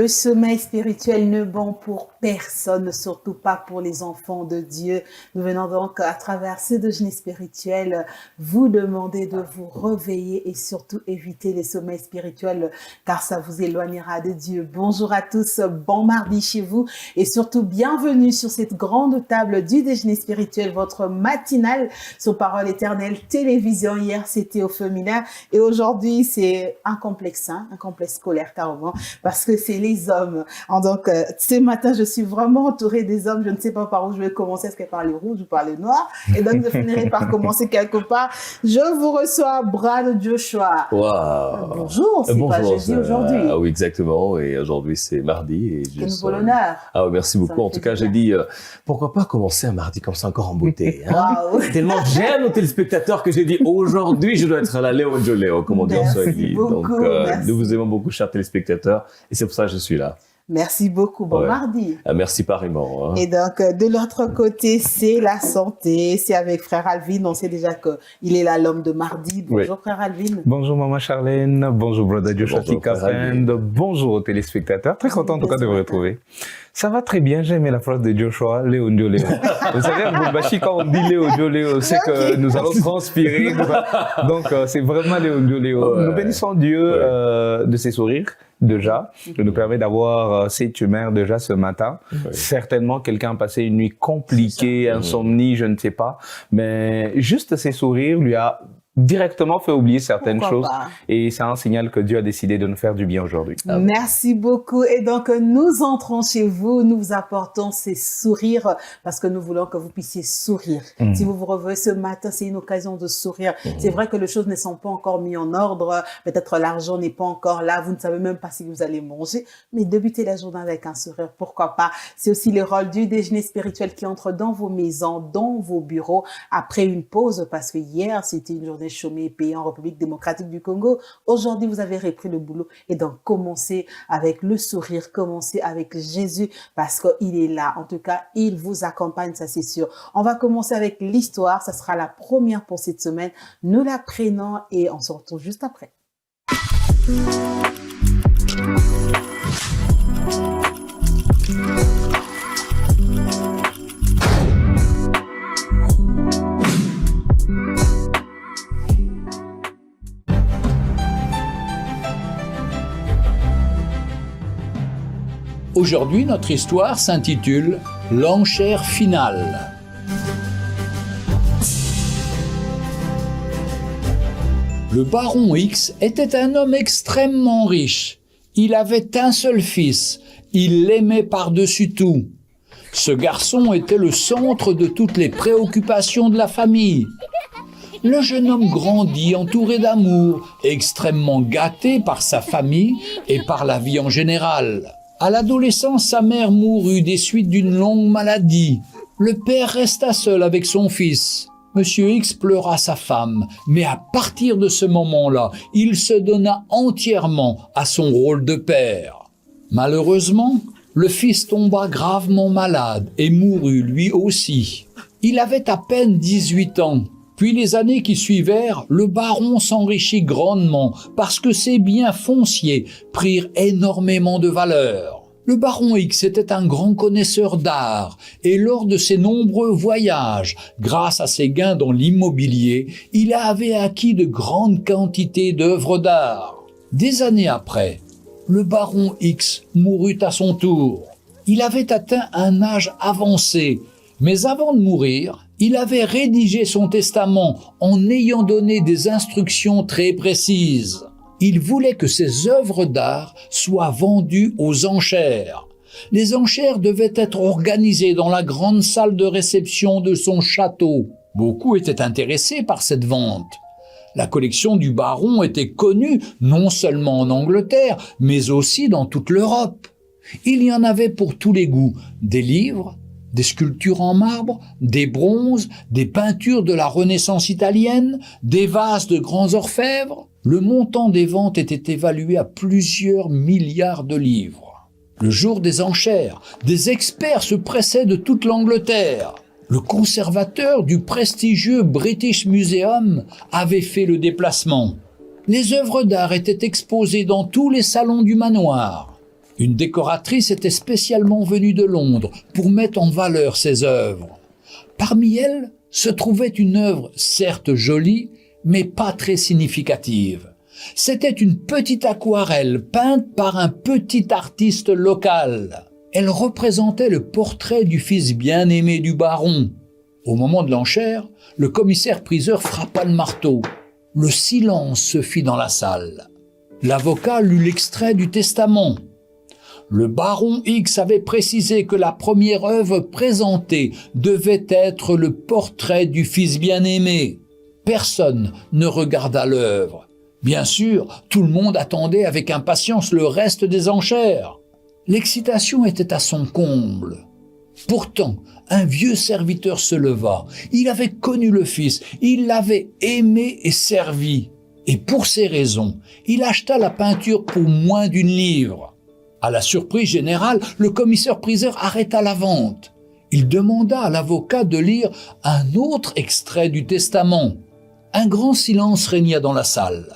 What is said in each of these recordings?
Le sommeil spirituel ne bon pour personne, surtout pas pour les enfants de Dieu. Nous venons donc à travers ce déjeuner spirituel vous demander de vous réveiller et surtout éviter les sommeils spirituels car ça vous éloignera de Dieu. Bonjour à tous, bon mardi chez vous et surtout bienvenue sur cette grande table du déjeuner spirituel, votre matinale sur Parole Éternelle Télévision. Hier c'était au féminin et aujourd'hui c'est un complexe scolaire carrément parce que c'est les hommes. Donc ce matin je suis vraiment entourée des hommes, je ne sais pas par où je vais commencer, est-ce que par les rouges ou par les noirs, et donc je finirai par commencer quelque part. Je vous reçois Brad Joshua. Wow. Bonjour, c'est pas jeudi aujourd'hui. Ah oui, exactement, et aujourd'hui c'est mardi. Et quel nouveau l'honneur. Ah oui, merci beaucoup. En tout cas, j'ai dit, pourquoi pas commencer un mardi comme ça encore en beauté. Hein? Wow. Tellement j'aime nos téléspectateurs que j'ai dit, aujourd'hui je dois être à la Léo Joleo, comme on dit en Swahili. Donc nous vous aimons beaucoup, chers téléspectateurs, et c'est pour ça que je suis là. Merci beaucoup. Bon mardi. Merci pareillement. Hein. Et donc, de l'autre côté, c'est la santé. C'est avec frère Alvin. On sait déjà qu'il est là l'homme de mardi. Bonjour, frère Alvin. Bonjour, maman Charlène. Bonjour, brother Joshua Tikafend. Bonjour aux téléspectateurs. Très content, en tout cas, de vous retrouver. Ça va très bien. J'ai aimé la phrase de Joshua, Léo Joleo. Vous savez, à Bumbashi, quand on dit Léo Joleo, c'est que nous allons transpirer. Donc, c'est vraiment Léo Joleo. Nous bénissons Dieu de ses sourires. Déjà, ça nous permet d'avoir cette humeur déjà ce matin. Certainement, quelqu'un a passé une nuit compliquée, insomnie, je ne sais pas. Mais juste ces sourires lui a directement fait oublier certaines choses. Et c'est un signal que Dieu a décidé de nous faire du bien aujourd'hui. Merci beaucoup. Et donc, nous entrons chez vous, nous vous apportons ces sourires parce que nous voulons que vous puissiez sourire. Si vous vous revoyez ce matin, c'est une occasion de sourire. C'est vrai que les choses ne sont pas encore mises en ordre. Peut-être l'argent n'est pas encore là. Vous ne savez même pas si vous allez manger. Mais débutez la journée avec un sourire. Pourquoi pas? C'est aussi le rôle du déjeuner spirituel qui entre dans vos maisons, dans vos bureaux après une pause parce que hier, c'était une journée chômé payé en République démocratique du Congo. Aujourd'hui, vous avez repris le boulot et donc commencez avec le sourire, commencez avec Jésus parce qu'il est là. En tout cas, il vous accompagne, ça c'est sûr. On va commencer avec l'histoire. Ça sera la première pour cette semaine. Nous la prenons et on se retrouve juste après. Aujourd'hui, notre histoire s'intitule « L'enchère finale ». Le baron X était un homme extrêmement riche. Il avait un seul fils. Il l'aimait par-dessus tout. Ce garçon était le centre de toutes les préoccupations de la famille. Le jeune homme grandit entouré d'amour, extrêmement gâté par sa famille et par la vie en général. À l'adolescence, sa mère mourut des suites d'une longue maladie. Le père resta seul avec son fils. Monsieur X pleura sa femme, mais à partir de ce moment-là, il se donna entièrement à son rôle de père. Malheureusement, le fils tomba gravement malade et mourut lui aussi. Il avait à peine 18 ans. Puis les années qui suivèrent, le baron s'enrichit grandement parce que ses biens fonciers prirent énormément de valeur. Le baron X était un grand connaisseur d'art et lors de ses nombreux voyages, grâce à ses gains dans l'immobilier, il avait acquis de grandes quantités d'œuvres d'art. Des années après, le baron X mourut à son tour. Il avait atteint un âge avancé, mais avant de mourir, il avait rédigé son testament en ayant donné des instructions très précises. Il voulait que ses œuvres d'art soient vendues aux enchères. Les enchères devaient être organisées dans la grande salle de réception de son château. Beaucoup étaient intéressés par cette vente. La collection du baron était connue non seulement en Angleterre, mais aussi dans toute l'Europe. Il y en avait pour tous les goûts, des livres, des sculptures en marbre, des bronzes, des peintures de la Renaissance italienne, des vases de grands orfèvres. Le montant des ventes était évalué à plusieurs milliards de livres. Le jour des enchères, des experts se pressaient de toute l'Angleterre. Le conservateur du prestigieux British Museum avait fait le déplacement. Les œuvres d'art étaient exposées dans tous les salons du manoir. Une décoratrice était spécialement venue de Londres pour mettre en valeur ses œuvres. Parmi elles se trouvait une œuvre certes jolie, mais pas très significative. C'était une petite aquarelle peinte par un petit artiste local. Elle représentait le portrait du fils bien-aimé du baron. Au moment de l'enchère, le commissaire-priseur frappa le marteau. Le silence se fit dans la salle. L'avocat lut l'extrait du testament. Le baron X avait précisé que la première œuvre présentée devait être le portrait du fils bien-aimé. Personne ne regarda l'œuvre. Bien sûr, tout le monde attendait avec impatience le reste des enchères. L'excitation était à son comble. Pourtant, un vieux serviteur se leva. Il avait connu le fils, il l'avait aimé et servi. Et pour ces raisons, il acheta la peinture pour moins d'une livre. À la surprise générale, le commissaire-priseur arrêta la vente. Il demanda à l'avocat de lire un autre extrait du testament. Un grand silence régna dans la salle.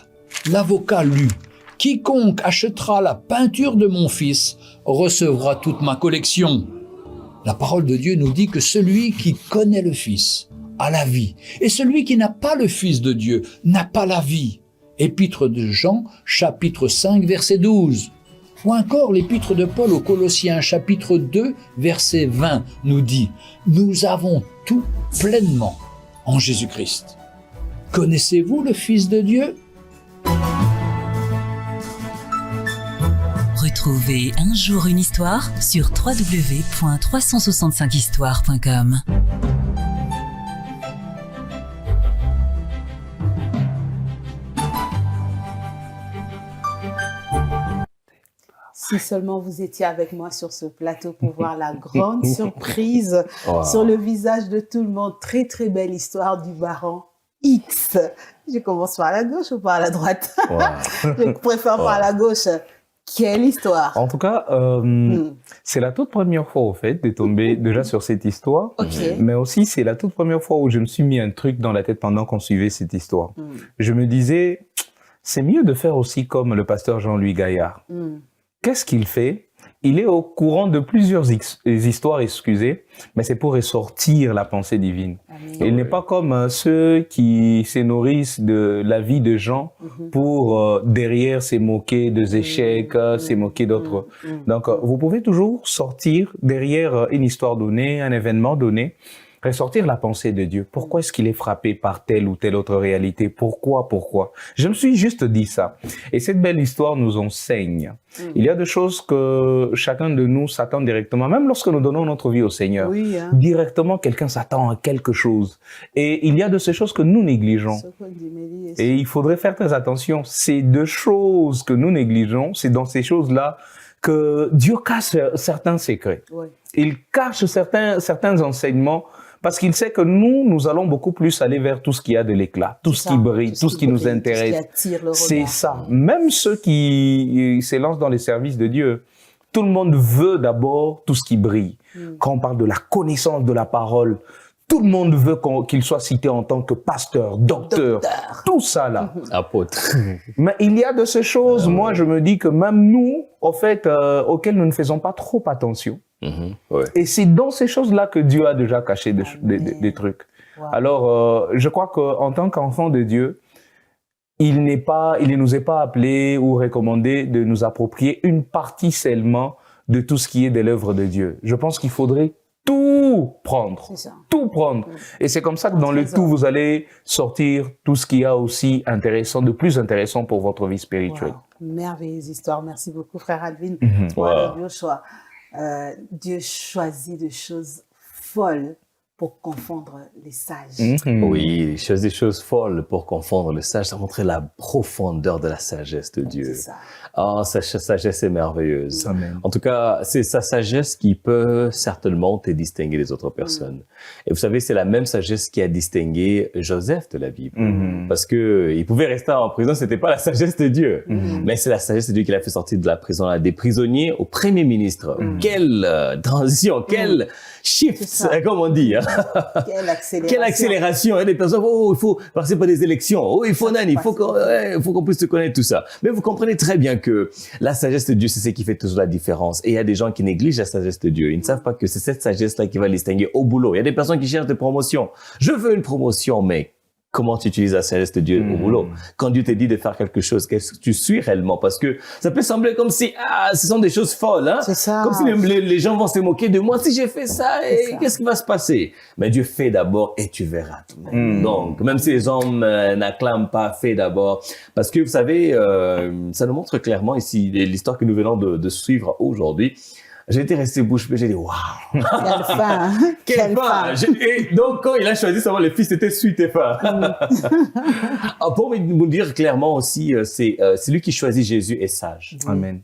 L'avocat lut « Quiconque achètera la peinture de mon fils recevra toute ma collection. » La parole de Dieu nous dit que celui qui connaît le Fils a la vie, et celui qui n'a pas le Fils de Dieu n'a pas la vie. Épître de Jean, chapitre 5, verset 12. Ou encore l'épître de Paul aux Colossiens, chapitre 2, verset 20, nous dit « Nous avons tout pleinement en Jésus-Christ. » Connaissez-vous le Fils de Dieu ? Retrouvez Un jour une histoire sur www.365histoire.com. Si seulement vous étiez avec moi sur ce plateau pour voir la grande surprise sur le visage de tout le monde. Très, très belle histoire du baron X. Je commence par la gauche ou par la droite? Je préfère par la gauche. Quelle histoire! En tout cas, c'est la toute première fois, au fait, de tomber déjà sur cette histoire. Mais aussi, c'est la toute première fois où je me suis mis un truc dans la tête pendant qu'on suivait cette histoire. Je me disais, c'est mieux de faire aussi comme le pasteur Jean-Louis Gaillard. Qu'est-ce qu'il fait? Il est au courant de plusieurs histoires, excusez, mais c'est pour ressortir la pensée divine. Il n'est pas comme ceux qui se nourrissent de la vie de gens pour derrière se moquer des échecs, se moquer d'autres. Donc, vous pouvez toujours sortir derrière une histoire donnée, un événement donné, ressortir la pensée de Dieu. Pourquoi est-ce qu'il est frappé par telle ou telle autre réalité? Pourquoi? Je me suis juste dit ça. Et cette belle histoire nous enseigne. Il y a des choses que chacun de nous s'attend directement, même lorsque nous donnons notre vie au Seigneur. Directement, quelqu'un s'attend à quelque chose. Et il y a de ces choses que nous négligeons. Et il faudrait faire très attention. Ces deux choses que nous négligeons, c'est dans ces choses-là que Dieu cache certains secrets. Il cache certains enseignements parce qu'il sait que nous allons beaucoup plus aller vers tout ce qui a de l'éclat, tout ce qui brille, tout ce qui nous intéresse. C'est ça. Même ceux qui s'élancent dans les services de Dieu, tout le monde veut d'abord tout ce qui brille. Quand on parle de la connaissance de la parole, tout le monde veut qu'il soit cité en tant que pasteur, docteur, tout ça là. Apôtre. Mais il y a de ces choses, moi je me dis que même nous, au fait, auxquelles nous ne faisons pas trop attention. Et c'est dans ces choses-là que Dieu a déjà caché des trucs. Alors, je crois qu'en tant qu'enfant de Dieu, il ne nous est pas appelé ou recommandé de nous approprier une partie seulement de tout ce qui est de l'œuvre de Dieu. Je pense qu'il faudrait tout prendre, tout prendre. Et c'est comme ça que dans le tout, vous allez sortir tout ce qu'il y a aussi intéressant, de plus intéressant pour votre vie spirituelle. Merveilleuse histoire. Merci beaucoup, frère Alvin. Dieu choisit des choses folles pour confondre les sages. Oui, des choses folles pour confondre les sages. Ça montrait la profondeur de la sagesse de Dieu. Sa sagesse est merveilleuse. En tout cas, c'est sa sagesse qui peut certainement te distinguer des autres personnes. Et vous savez, c'est la même sagesse qui a distingué Joseph de la Bible. Parce que il pouvait rester en prison, c'était pas la sagesse de Dieu. Mais c'est la sagesse de Dieu qui l'a fait sortir de la prison, là, des prisonniers au premier ministre. Quelle transition, quelle shifts, comme on dit. Hein. Quelle accélération. Il y a des personnes, oh, il faut passer par des élections. Oh, il faut il faut qu'on puisse se connaître tout ça. Mais vous comprenez très bien que la sagesse de Dieu, c'est ce qui fait toujours la différence. Et il y a des gens qui négligent la sagesse de Dieu. Ils ne savent pas que c'est cette sagesse-là qui va les distinguer au boulot. Il y a des personnes qui cherchent des promotions. Je veux une promotion, mais comment tu utilises la sagesse de Dieu au boulot? Quand Dieu te dit de faire quelque chose, qu'est-ce que tu suis réellement? Parce que ça peut sembler comme si, ce sont des choses folles, hein? C'est ça. Comme si les gens vont se moquer de moi. Si j'ai fait ça, qu'est-ce qui va se passer? Mais Dieu fait d'abord et tu verras. Donc, même si les hommes n'acclament pas, fais d'abord. Parce que vous savez, ça nous montre clairement ici, l'histoire que nous venons de suivre aujourd'hui. J'étais resté bouche bée, j'ai dit, waouh! Quelle fin! Quelle fin! Et donc, quand il a choisi seulement le fils, c'était suite et fin. Pour vous dire clairement aussi, c'est celui qui choisit Jésus est sage. Amen.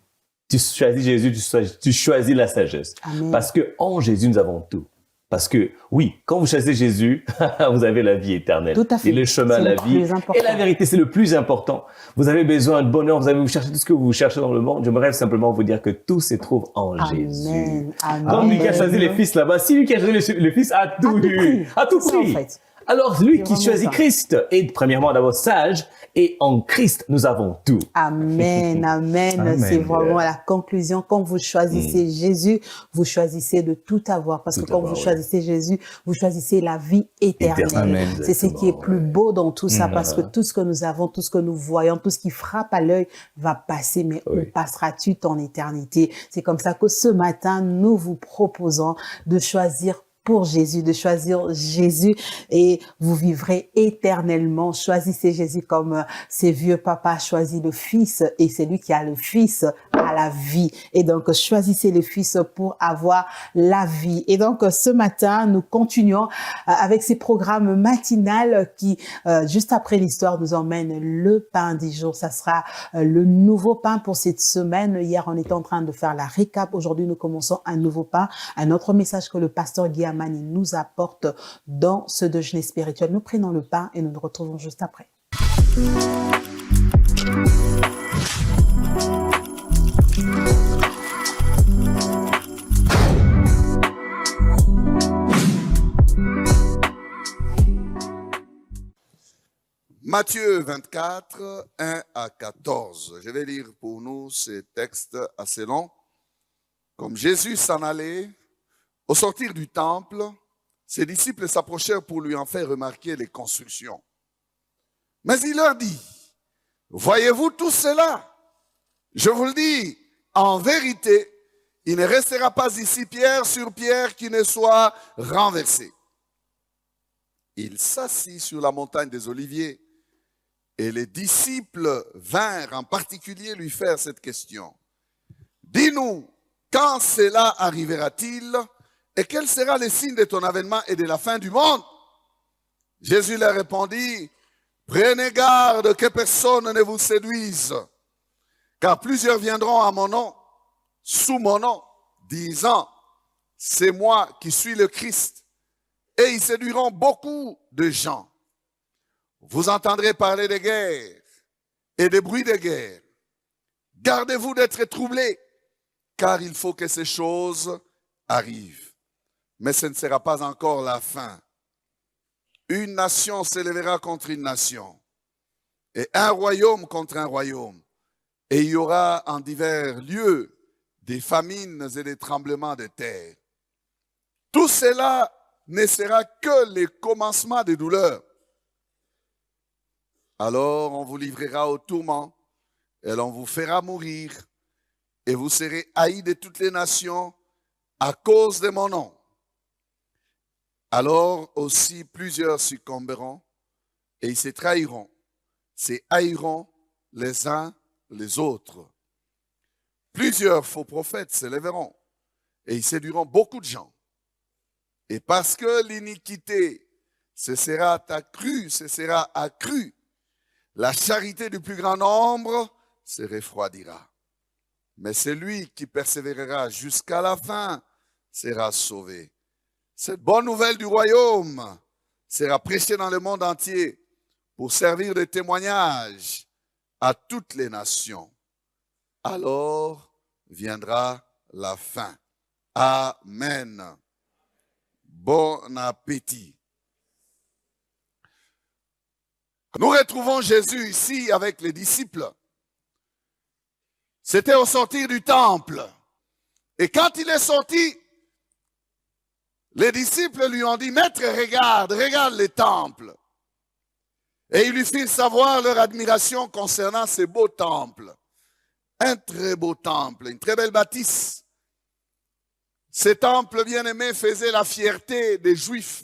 Tu choisis Jésus, tu choisis la sagesse. Amen. Parce que en Jésus, nous avons tout. Parce que, oui, quand vous choisissez Jésus, vous avez la vie éternelle. Tout à fait. Et le chemin, la vie. Et la vérité, c'est le plus important. Vous avez besoin de bonheur, vous cherchez tout ce que vous cherchez dans le monde. J'aimerais simplement vous dire que tout se trouve en Jésus. Amen. Comme lui qui a choisi les fils là-bas, si lui qui a choisi le fils a tout eu. À tout prix. En fait. Alors, lui qui choisit Christ est premièrement d'abord sage, et en Christ, nous avons tout. Amen, amen. C'est vraiment la conclusion. Quand vous choisissez Jésus, vous choisissez de tout avoir. Parce que quand vous choisissez Jésus, vous choisissez la vie éternelle. C'est ce qui est plus beau dans tout ça. Parce que tout ce que nous avons, tout ce que nous voyons, tout ce qui frappe à l'œil va passer. Mais où passeras-tu ton éternité? C'est comme ça que ce matin, nous vous proposons de choisir pour Jésus, de choisir Jésus et vous vivrez éternellement. Choisissez Jésus comme ses vieux papas choisit le Fils et c'est lui qui a le Fils à la vie. Et donc, choisissez le Fils pour avoir la vie. Et donc, ce matin, nous continuons avec ces programmes matinales qui, juste après l'histoire, nous emmènent le pain du jour. Ça sera le nouveau pain pour cette semaine. Hier, on était en train de faire la récap. Aujourd'hui, nous commençons un nouveau pain, un autre message que le pasteur Guillaume nous apporte dans ce déjeuner spirituel. Nous prenons le pain et nous nous retrouvons juste après. Matthieu 24, 1 à 14. Je vais lire pour nous ces textes assez longs. Comme Jésus s'en allait, au sortir du temple, ses disciples s'approchèrent pour lui en faire remarquer les constructions. Mais il leur dit, « Voyez-vous tout cela? Je vous le dis, en vérité, il ne restera pas ici pierre sur pierre qui ne soit renversée. » Il s'assit sur la montagne des Oliviers et les disciples vinrent en particulier lui faire cette question. « Dis-nous, quand cela arrivera-t-il ? Et quel sera le signe de ton avènement et de la fin du monde? » Jésus leur répondit, « Prenez garde que personne ne vous séduise, car plusieurs viendront à mon nom, sous mon nom, disant, c'est moi qui suis le Christ, et ils séduiront beaucoup de gens. Vous entendrez parler de guerre et de bruits de guerre. Gardez-vous d'être troublés, car il faut que ces choses arrivent. Mais ce ne sera pas encore la fin. Une nation s'élèvera contre une nation, et un royaume contre un royaume. Et il y aura en divers lieux des famines et des tremblements de terre. Tout cela ne sera que le commencement des douleurs. Alors on vous livrera au tourment, et l'on vous fera mourir, et vous serez haïs de toutes les nations à cause de mon nom. Alors aussi plusieurs succomberont et ils se trahiront, se haïront les uns les autres. Plusieurs faux prophètes se lèveront et ils séduiront beaucoup de gens. Et parce que l'iniquité se sera accrue, la charité du plus grand nombre se refroidira. Mais celui qui persévérera jusqu'à la fin sera sauvé. Cette bonne nouvelle du royaume sera prêchée dans le monde entier pour servir de témoignage à toutes les nations. Alors viendra la fin. Amen. Bon appétit. Nous retrouvons Jésus ici avec les disciples. C'était au sortir du temple. Et quand il est sorti, les disciples lui ont dit, Maître, regarde les temples. Et ils lui firent savoir leur admiration concernant ces beaux temples. Un très beau temple, une très belle bâtisse. Ces temples bien-aimés faisaient la fierté des Juifs.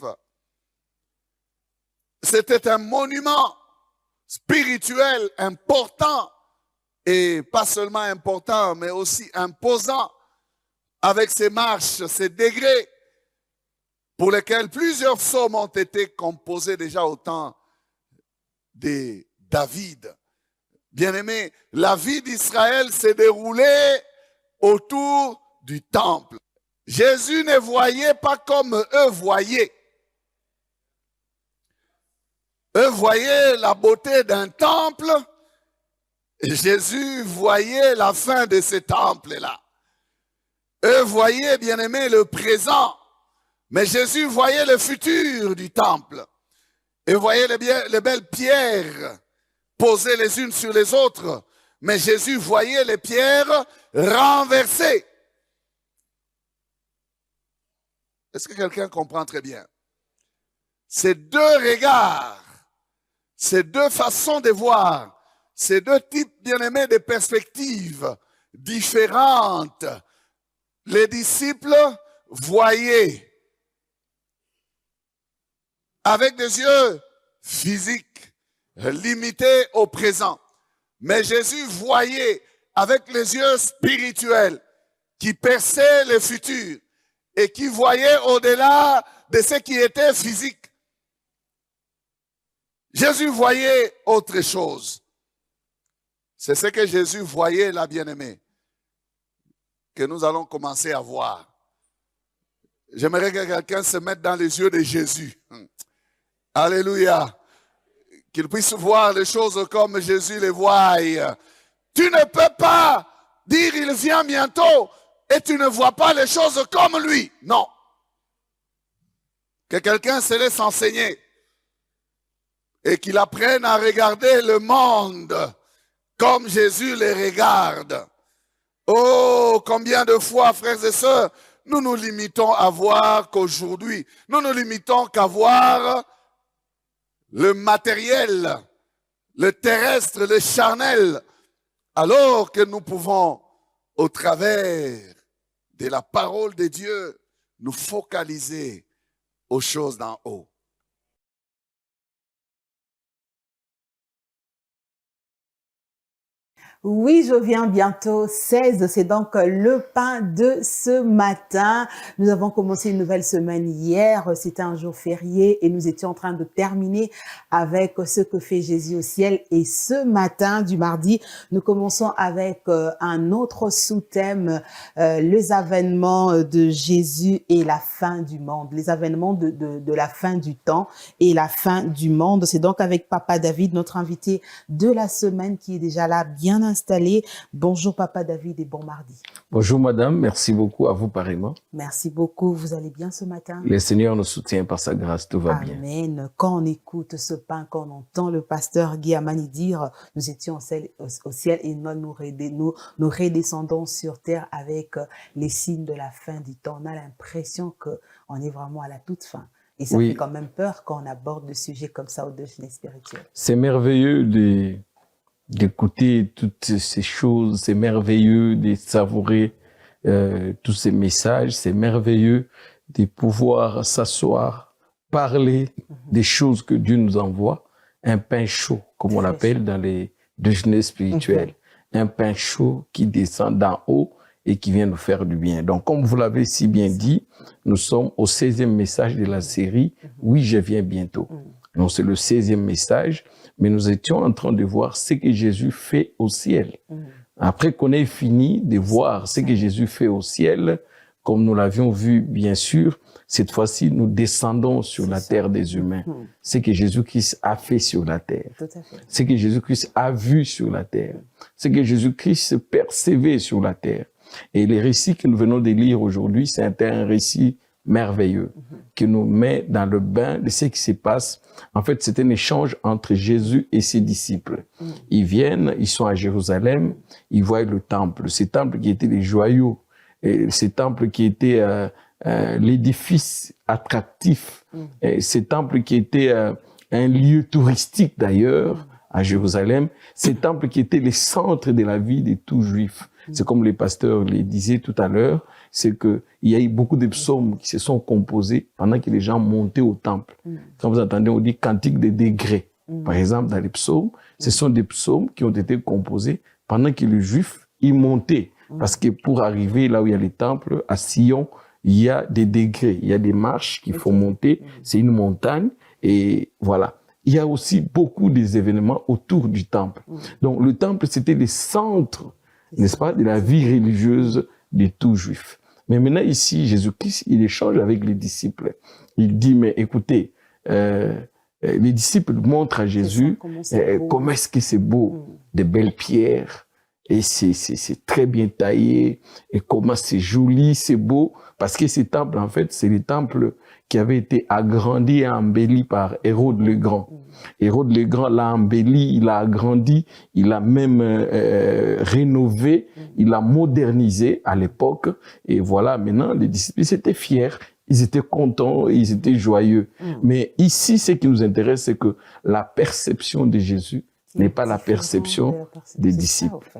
C'était un monument spirituel important, et pas seulement important, mais aussi imposant, avec ses marches, ses degrés, pour lesquels plusieurs psaumes ont été composés déjà au temps de David. Bien-aimé, la vie d'Israël s'est déroulée autour du temple. Jésus ne voyait pas comme eux voyaient. Eux voyaient la beauté d'un temple, et Jésus voyait la fin de ce temple-là. Eux voyaient, bien-aimé, le présent, mais Jésus voyait le futur du temple. Et voyait les belles pierres posées les unes sur les autres, mais Jésus voyait les pierres renversées. Est-ce que quelqu'un comprend très bien? Ces deux regards, ces deux façons de voir, ces deux types, bien-aimés, de perspectives différentes, les disciples voyaient avec des yeux physiques, limités au présent. Mais Jésus voyait avec les yeux spirituels qui perçaient le futur et qui voyaient au-delà de ce qui était physique. Jésus voyait autre chose. C'est ce que Jésus voyait là, bien-aimé, que nous allons commencer à voir. J'aimerais que quelqu'un se mette dans les yeux de Jésus. Alléluia. Qu'il puisse voir les choses comme Jésus les voit. Tu ne peux pas dire il vient bientôt et tu ne vois pas les choses comme lui. Non. Que quelqu'un se laisse enseigner et qu'il apprenne à regarder le monde comme Jésus les regarde. Oh, combien de fois, frères et sœurs, nous nous limitons à voir qu'aujourd'hui, nous nous limitons qu'à voir le matériel, le terrestre, le charnel, alors que nous pouvons, au travers de la parole de Dieu, nous focaliser aux choses d'en haut. Oui, je viens bientôt, 16, c'est donc le pain de ce matin. Nous avons commencé une nouvelle semaine hier, c'était un jour férié et nous étions en train de terminer avec ce que fait Jésus au ciel. Et ce matin du mardi, nous commençons avec un autre sous-thème, les avènements de Jésus et la fin du monde, les avènements de la fin du temps et la fin du monde. C'est donc avec Papa David, notre invité de la semaine qui est déjà là, bien installé. Bonjour Papa David et bon mardi. Bonjour madame, merci beaucoup à vous pareillement. Merci beaucoup, vous allez bien ce matin? Le Seigneur nous soutient par sa grâce, tout va bien. Amen. Quand on écoute ce pain, quand on entend le pasteur Guy Amani dire « Nous étions au ciel et nous redescendons sur terre avec les signes de la fin du temps », on a l'impression qu'on est vraiment à la toute fin. Et ça fait quand même peur quand on aborde le sujet comme ça au déjeuner spirituel. C'est merveilleux d'écouter toutes ces choses, c'est merveilleux de savourer tous ces messages, c'est merveilleux de pouvoir s'asseoir, parler des choses que Dieu nous envoie, un pain chaud, comme on l'appelle dans les déjeuners spirituels, un pain chaud qui descend d'en haut et qui vient nous faire du bien. Donc, comme vous l'avez si bien dit, nous sommes au 16e message de la série « Oui, je viens bientôt ». Donc, c'est le 16e message, mais nous étions en train de voir ce que Jésus fait au ciel. Après qu'on ait fini de voir ce que Jésus fait au ciel, comme nous l'avions vu, bien sûr, cette fois-ci, nous descendons sur la terre des humains. Ce que Jésus-Christ a fait sur la terre. Ce que Jésus-Christ a vu sur la terre. Ce que Jésus-Christ percevait sur la terre. Et les récits que nous venons de lire aujourd'hui, c'est un récit merveilleux qui nous met dans le bain de ce qui se passe. En fait, c'est un échange entre Jésus et ses disciples. Ils viennent, ils sont à Jérusalem, ils voient le temple. Ce temple qui était les joyaux, et ce temple qui était l'édifice attractif, et ce temple qui était un lieu touristique d'ailleurs à Jérusalem, ce temple qui était le centre de la vie de tout juif. C'est comme les pasteurs le disaient tout à l'heure, c'est que il y a eu beaucoup de psaumes qui se sont composés pendant que les gens montaient au temple. Quand vous entendez, on dit cantique des degrés. Par exemple, dans les psaumes, ce sont des psaumes qui ont été composés pendant que les juifs y montaient. Parce que pour arriver là où il y a les temples, à Sion, il y a des degrés, il y a des marches qu'il faut monter. C'est une montagne et voilà. Il y a aussi beaucoup des événements autour du temple. Donc le temple, c'était le centre, n'est-ce pas, de la vie religieuse de tout juif. Mais maintenant ici, Jésus-Christ, il échange avec les disciples. Il dit, mais écoutez, les disciples montrent à Jésus comment est-ce que c'est beau, de belles pierres, et c'est très bien taillé, et comment c'est joli, c'est beau, parce que ce temple, en fait, c'est le temple qui avait été agrandi et embelli par Hérode le Grand. Hérode le Grand l'a embelli, il l'a agrandi, il l'a même rénové, il l'a modernisé à l'époque. Et voilà, maintenant, les disciples, ils étaient fiers, ils étaient contents, ils étaient joyeux. Mais ici, ce qui nous intéresse, c'est que la perception de Jésus n'est pas la perception des disciples.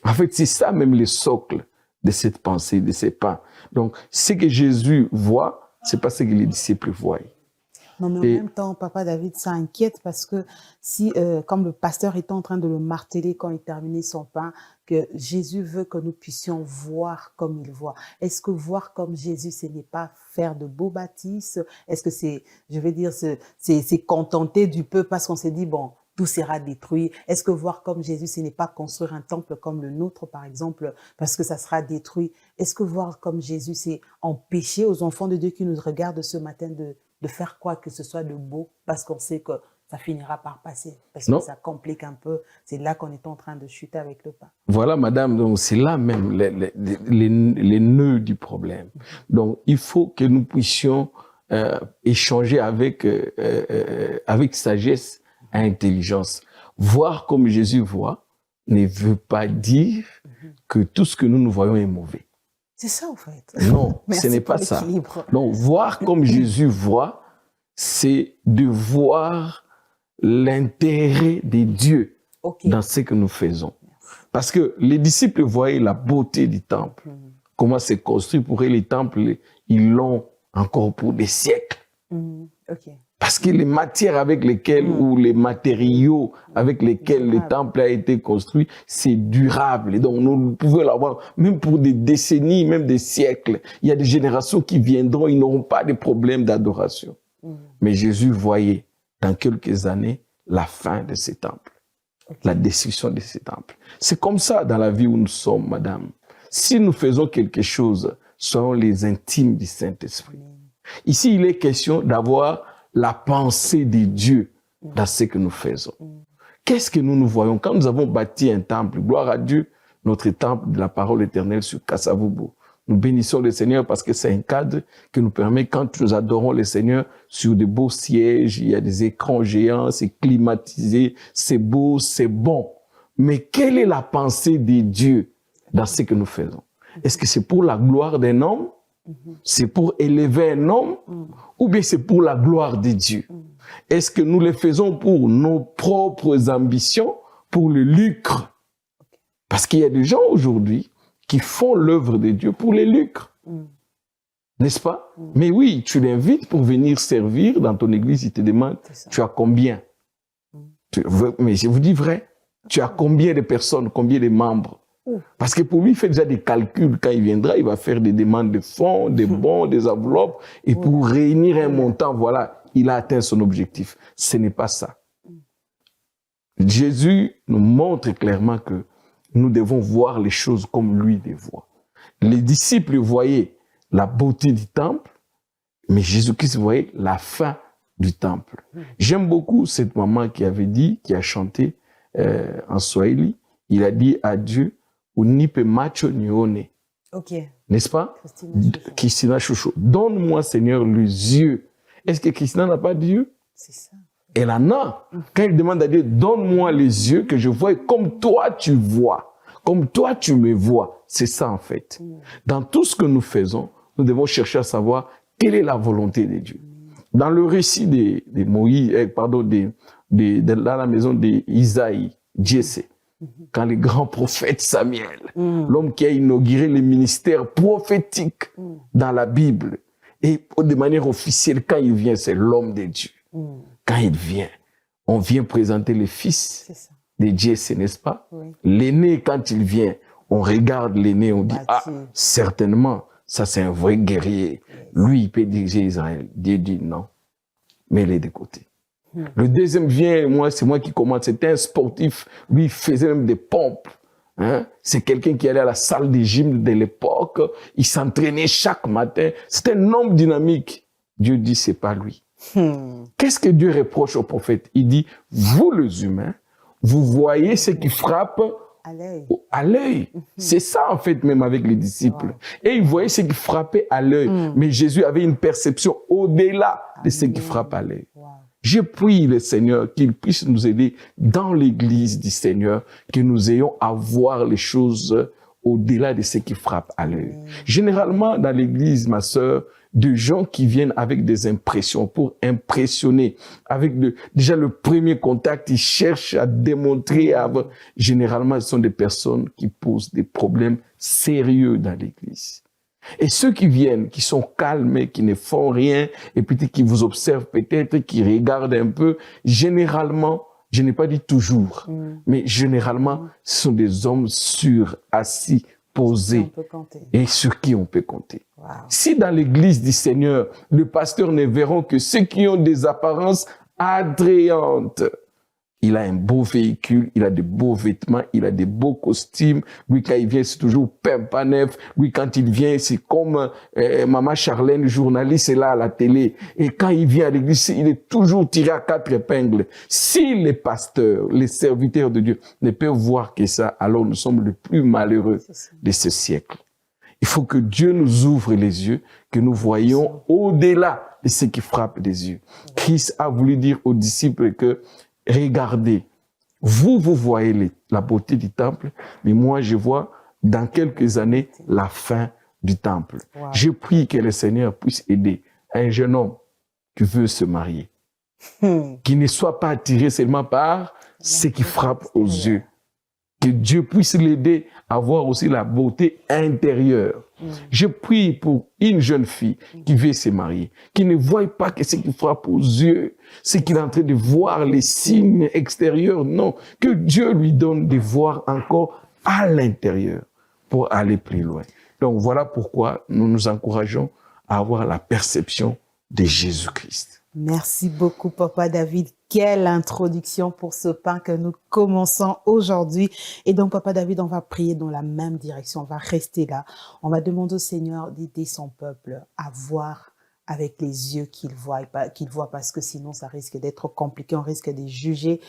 En fait, c'est ça même le socle de cette pensée, de ces pas. Donc, ce que Jésus voit, c'est pas ce que les disciples voient. Non, mais en même temps, Papa David, ça inquiète parce que si, comme le pasteur était en train de le marteler quand il terminait son pain, que Jésus veut que nous puissions voir comme il voit. Est-ce que voir comme Jésus, ce n'est pas faire de beaux bâtisses? Est-ce que c'est, je vais dire, c'est contenter du peu parce qu'on s'est dit, bon, tout sera détruit. Est-ce que voir comme Jésus, ce n'est pas construire un temple comme le nôtre, par exemple, parce que ça sera détruit? Est-ce que voir comme Jésus, c'est empêcher aux enfants de Dieu qui nous regardent ce matin de faire quoi que ce soit de beau, parce qu'on sait que ça finira par passer, parce que ça complique un peu. C'est là qu'on est en train de chuter avec le pain. Voilà, madame, donc c'est là même les nœuds du problème. Donc, il faut que nous puissions échanger avec sagesse, intelligence. Voir comme Jésus voit ne veut pas dire que tout ce que nous voyons est mauvais. C'est ça, en fait. Non, ce n'est pas ça. Donc, voir comme Jésus voit, c'est de voir l'intérêt de Dieu dans ce que nous faisons. Parce que les disciples voyaient la beauté du temple. Comment c'est construit pour eux, les temples, ils l'ont encore pour des siècles. Parce que les matières avec lesquelles, ou les matériaux avec lesquels le temple a été construit, c'est durable. Et donc, nous pouvons l'avoir même pour des décennies, même des siècles. Il y a des générations qui viendront, ils n'auront pas de problème d'adoration. Mais Jésus voyait dans quelques années la fin de ces temples, la destruction de ces temples. C'est comme ça dans la vie où nous sommes, madame. Si nous faisons quelque chose, soyons les intimes du Saint-Esprit. Ici, il est question d'avoir la pensée de Dieu dans ce que nous faisons. Qu'est-ce que nous voyons? Quand nous avons bâti un temple, gloire à Dieu, notre temple de la parole éternelle sur Kasavubu, nous bénissons le Seigneur parce que c'est un cadre qui nous permet, quand nous adorons le Seigneur, sur de beaux sièges, il y a des écrans géants, c'est climatisé, c'est beau, c'est bon. Mais quelle est la pensée de Dieu dans ce que nous faisons? Est-ce que c'est pour la gloire d'un homme? C'est pour élever un homme, ou bien c'est pour la gloire de Dieu? Est-ce que nous le faisons pour nos propres ambitions, pour le lucre? Parce qu'il y a des gens aujourd'hui qui font l'œuvre de Dieu pour les lucres. N'est-ce pas? Mais oui, tu l'invites pour venir servir dans ton église, il te demande, tu as combien? Mais je vous dis vrai, tu as combien de personnes, combien de membres? Parce que pour lui, il fait déjà des calculs. Quand il viendra, il va faire des demandes de fonds, des bons, des enveloppes. Et pour réunir un montant, voilà, il a atteint son objectif. Ce n'est pas ça. Jésus nous montre clairement que nous devons voir les choses comme lui les voit. Les disciples voyaient la beauté du temple, mais Jésus-Christ voyait la fin du temple. J'aime beaucoup cette maman qui avait dit, qui a chanté en Swahili, il a dit à Dieu, unipe macho nione. Ok. N'est-ce pas? Christina Chouchou. Christina Chouchou. Donne-moi, Seigneur, les yeux. Est-ce que Christina n'a pas d'yeux? C'est ça. Elle en a. Quand elle demande à Dieu, donne-moi les yeux que je vois comme toi tu vois, comme toi tu me vois. C'est ça en fait. Dans tout ce que nous faisons, nous devons chercher à savoir quelle est la volonté de Dieu. Dans le récit de Moïse, dans la maison d'Isaïe, Jessé, quand le grand prophète Samuel, l'homme qui a inauguré le ministère prophétique dans la Bible, et de manière officielle, quand il vient, c'est l'homme de Dieu. Quand il vient, on vient présenter le fils de Jessé, n'est-ce pas? Oui. L'aîné, quand il vient, on regarde l'aîné, on dit, certainement, ça c'est un vrai guerrier. Lui, il peut diriger Israël. Dieu dit non, mets-les de côté. Le deuxième vient, c'est moi qui commande, c'était un sportif, lui il faisait même des pompes. Hein? C'est quelqu'un qui allait à la salle de gym de l'époque, il s'entraînait chaque matin. C'était un homme dynamique. Dieu dit, c'est pas lui. Qu'est-ce que Dieu reproche au prophète? Il dit, vous les humains, vous voyez ce qui frappe à l'œil. C'est ça en fait même avec les disciples. Et ils voyaient ce qui frappait à l'œil. Mais Jésus avait une perception au-delà de ce qui frappe à l'œil. Je prie le Seigneur qu'il puisse nous aider dans l'église du Seigneur, que nous ayons à voir les choses au-delà de ce qui frappe à l'œil. Généralement, dans l'église, ma sœur, de gens qui viennent avec des impressions pour impressionner. Avec déjà le premier contact, ils cherchent à démontrer. Généralement, ce sont des personnes qui posent des problèmes sérieux dans l'église. Et ceux qui viennent, qui sont calmes, qui ne font rien, et peut-être qui vous observent peut-être, qui regardent un peu, généralement, je n'ai pas dit toujours, mais généralement, ce sont des hommes sûrs, assis, posés, et sur qui on peut compter. Wow. Si dans l'église du Seigneur, le pasteur ne verront que ceux qui ont des apparences attrayantes, il a un beau véhicule, il a de beaux vêtements, il a de beaux costumes. Lui, quand il vient, c'est toujours pimpa neuf. Lui, quand il vient, c'est comme Maman Charlène, journaliste, est là à la télé. Et quand il vient à l'église, il est toujours tiré à 4 épingles. Si les pasteurs, les serviteurs de Dieu ne peuvent voir que ça, alors nous sommes les plus malheureux de ce siècle. Il faut que Dieu nous ouvre les yeux, que nous voyons au-delà de ce qui frappe les yeux. Christ a voulu dire aux disciples que regardez, vous voyez la beauté du temple, mais moi, je vois dans quelques années la fin du temple. Wow. Je prie que le Seigneur puisse aider un jeune homme qui veut se marier, qui ne soit pas attiré seulement par ce qui frappe aux yeux. Que Dieu puisse l'aider à voir aussi la beauté intérieure. Je prie pour une jeune fille qui veut se marier, qui ne voit pas que ce qui frappe aux yeux, c'est qu'il est en train de voir les signes extérieurs. Non, que Dieu lui donne de voir encore à l'intérieur pour aller plus loin. Donc voilà pourquoi nous nous encourageons à avoir la perception de Jésus-Christ. Merci beaucoup, Papa David. Quelle introduction pour ce pain que nous commençons aujourd'hui. Et donc, Papa David, on va prier dans la même direction. On va rester là. On va demander au Seigneur d'aider son peuple à voir avec les yeux qu'il voit parce que sinon ça risque d'être compliqué, on risque de juger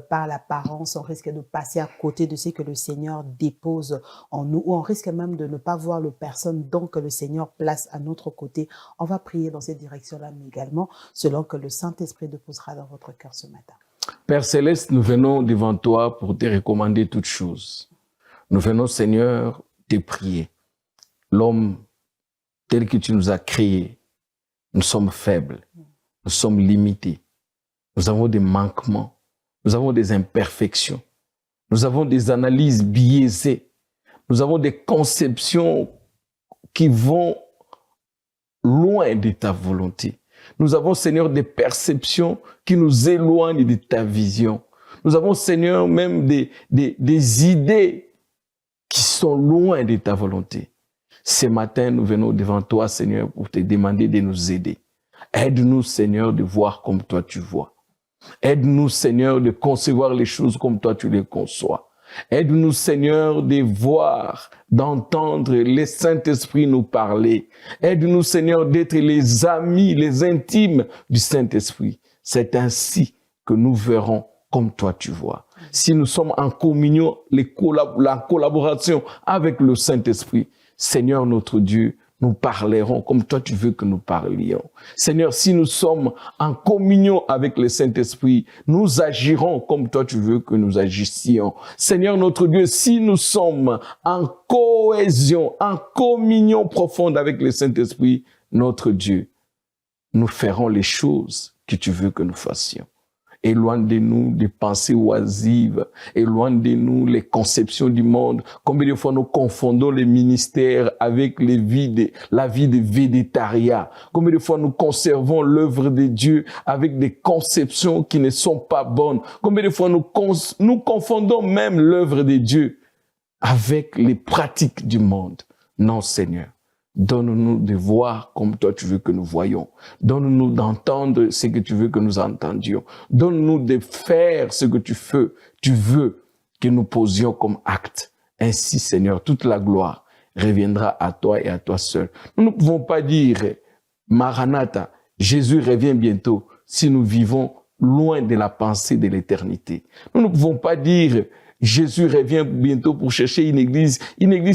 par l'apparence, on risque de passer à côté de ce que le Seigneur dépose en nous, ou on risque même de ne pas voir les personnes donc que le Seigneur place à notre côté. On va prier dans cette direction-là, mais également selon que le Saint-Esprit déposera dans votre cœur ce matin. Père Céleste, nous venons devant toi pour te recommander toutes choses. Nous venons, Seigneur, te prier. L'homme tel que tu nous as créé, nous sommes faibles, nous sommes limités, nous avons des manquements, nous avons des imperfections, nous avons des analyses biaisées, nous avons des conceptions qui vont loin de ta volonté. Nous avons, Seigneur, des perceptions qui nous éloignent de ta vision. Nous avons, Seigneur, même des idées qui sont loin de ta volonté. Ce matin, nous venons devant toi, Seigneur, pour te demander de nous aider. Aide-nous, Seigneur, de voir comme toi tu vois. Aide-nous, Seigneur, de concevoir les choses comme toi tu les conçois. Aide-nous, Seigneur, de voir, d'entendre le Saint-Esprit nous parler. Aide-nous, Seigneur, d'être les amis, les intimes du Saint-Esprit. C'est ainsi que nous verrons comme toi tu vois. Si nous sommes en communion, la collaboration avec le Saint-Esprit, Seigneur notre Dieu, nous parlerons comme toi tu veux que nous parlions. Seigneur, si nous sommes en communion avec le Saint-Esprit, nous agirons comme toi tu veux que nous agissions. Seigneur notre Dieu, si nous sommes en cohésion, en communion profonde avec le Saint-Esprit, notre Dieu, nous ferons les choses que tu veux que nous fassions. Éloigne de nous des pensées oisives, éloigne de nous les conceptions du monde. Combien de fois nous confondons les ministères avec la vie de végétariat. Combien de fois nous conservons l'œuvre de Dieu avec des conceptions qui ne sont pas bonnes. Combien de fois nous confondons même l'œuvre de Dieu avec les pratiques du monde. Non, Seigneur. Donne-nous de voir comme toi tu veux que nous voyons. Donne-nous d'entendre ce que tu veux que nous entendions. Donne-nous de faire ce que tu veux que nous posions comme acte. Ainsi, Seigneur, toute la gloire reviendra à toi et à toi seul. Nous ne pouvons pas dire, Maranatha, Jésus revient bientôt, si nous vivons loin de la pensée de l'éternité. Nous ne pouvons pas dire, Jésus revient bientôt pour chercher une église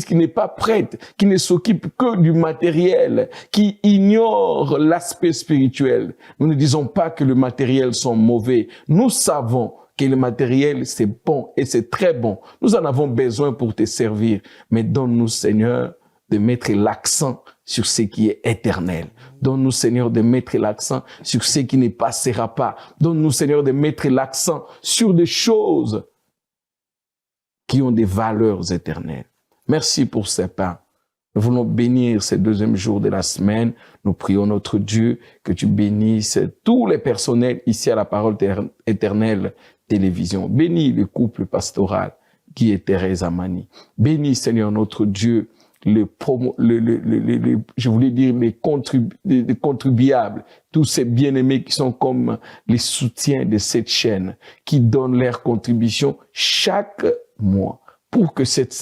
qui n'est pas prête, qui ne s'occupe que du matériel, qui ignore l'aspect spirituel. Nous ne disons pas que le matériel sont mauvais. Nous savons que le matériel, c'est bon et c'est très bon. Nous en avons besoin pour te servir. Mais donne-nous, Seigneur, de mettre l'accent sur ce qui est éternel. Donne-nous, Seigneur, de mettre l'accent sur ce qui ne passera pas. Donne-nous, Seigneur, de mettre l'accent sur des choses qui ont des valeurs éternelles. Merci pour ces pains. Nous voulons bénir ce deuxième jour de la semaine. Nous prions notre Dieu que tu bénisses tous les personnels ici à la Parole Éternelle Télévision. Bénis le couple pastoral qui est Thérèse Amani. Bénis, Seigneur notre Dieu, les contribuables, tous ces bien-aimés qui sont comme les soutiens de cette chaîne, qui donnent leur contribution chaque mois pour que cette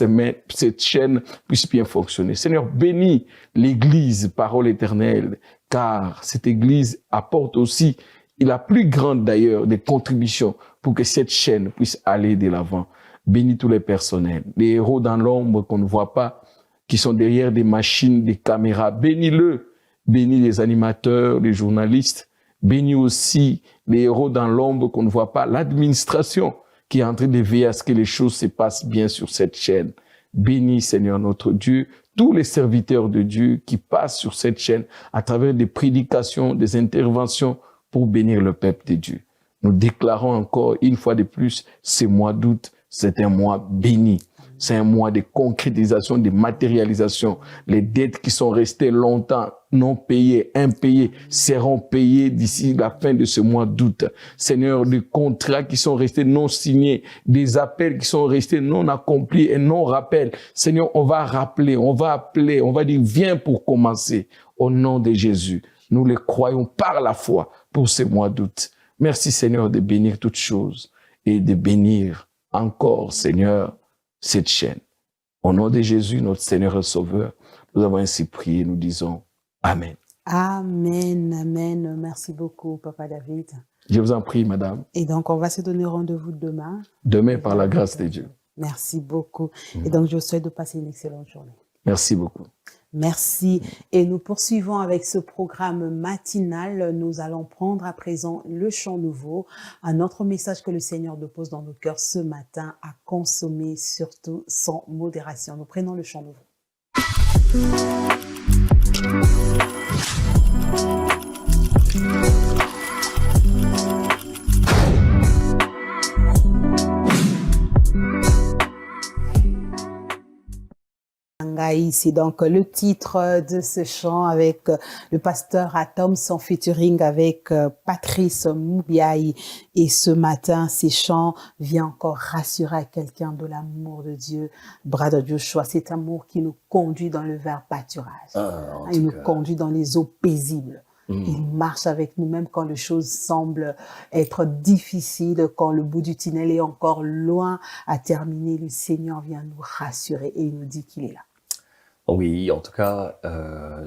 chaîne puisse bien fonctionner. Seigneur, bénis l'Église Parole Éternelle, car cette Église apporte aussi, et la plus grande d'ailleurs, des contributions pour que cette chaîne puisse aller de l'avant. Bénis tous les personnels, les héros dans l'ombre qu'on ne voit pas, qui sont derrière des machines, des caméras. Bénis-le, bénis les animateurs, les journalistes, bénis aussi les héros dans l'ombre qu'on ne voit pas, l'administration, qui est en train de veiller à ce que les choses se passent bien sur cette chaîne. Bénis, Seigneur notre Dieu, tous les serviteurs de Dieu qui passent sur cette chaîne à travers des prédications, des interventions pour bénir le peuple de Dieu. Nous déclarons encore une fois de plus, ce mois d'août, c'est un mois béni. C'est un mois de concrétisation, de matérialisation. Les dettes qui sont restées longtemps non payées, impayées, seront payées d'ici la fin de ce mois d'août. Seigneur, des contrats qui sont restés non signés, des appels qui sont restés non accomplis et non rappels. Seigneur, on va rappeler, on va appeler, on va dire, viens pour commencer. Au nom de Jésus, nous les croyons par la foi pour ce mois d'août. Merci, Seigneur, de bénir toutes choses et de bénir encore, Seigneur, cette chaîne. Au nom de Jésus, notre Seigneur et Sauveur, nous avons ainsi prié, nous disons Amen. Amen, amen. Merci beaucoup, Papa David. Je vous en prie, Madame. Et donc, on va se donner rendez-vous demain. Demain, par la grâce de Dieu. Merci beaucoup. Et donc, je vous souhaite de passer une excellente journée. Merci beaucoup. Merci. Et nous poursuivons avec ce programme matinal. Nous allons prendre à présent le chant nouveau, un autre message que le Seigneur dépose dans nos cœurs ce matin, à consommer surtout sans modération. Nous prenons le chant nouveau. C'est donc le titre de ce chant avec le pasteur Atom, son featuring avec Patrice Moubiaï. Et ce matin, ces chants viennent encore rassurer à quelqu'un de l'amour de Dieu. Brother Joshua, cet amour qui nous conduit dans le vert pâturage. Il nous conduit dans les eaux paisibles. Il marche avec nous même quand les choses semblent être difficiles, quand le bout du tunnel est encore loin à terminer. Le Seigneur vient nous rassurer et il nous dit qu'il est là. Oui, en tout cas,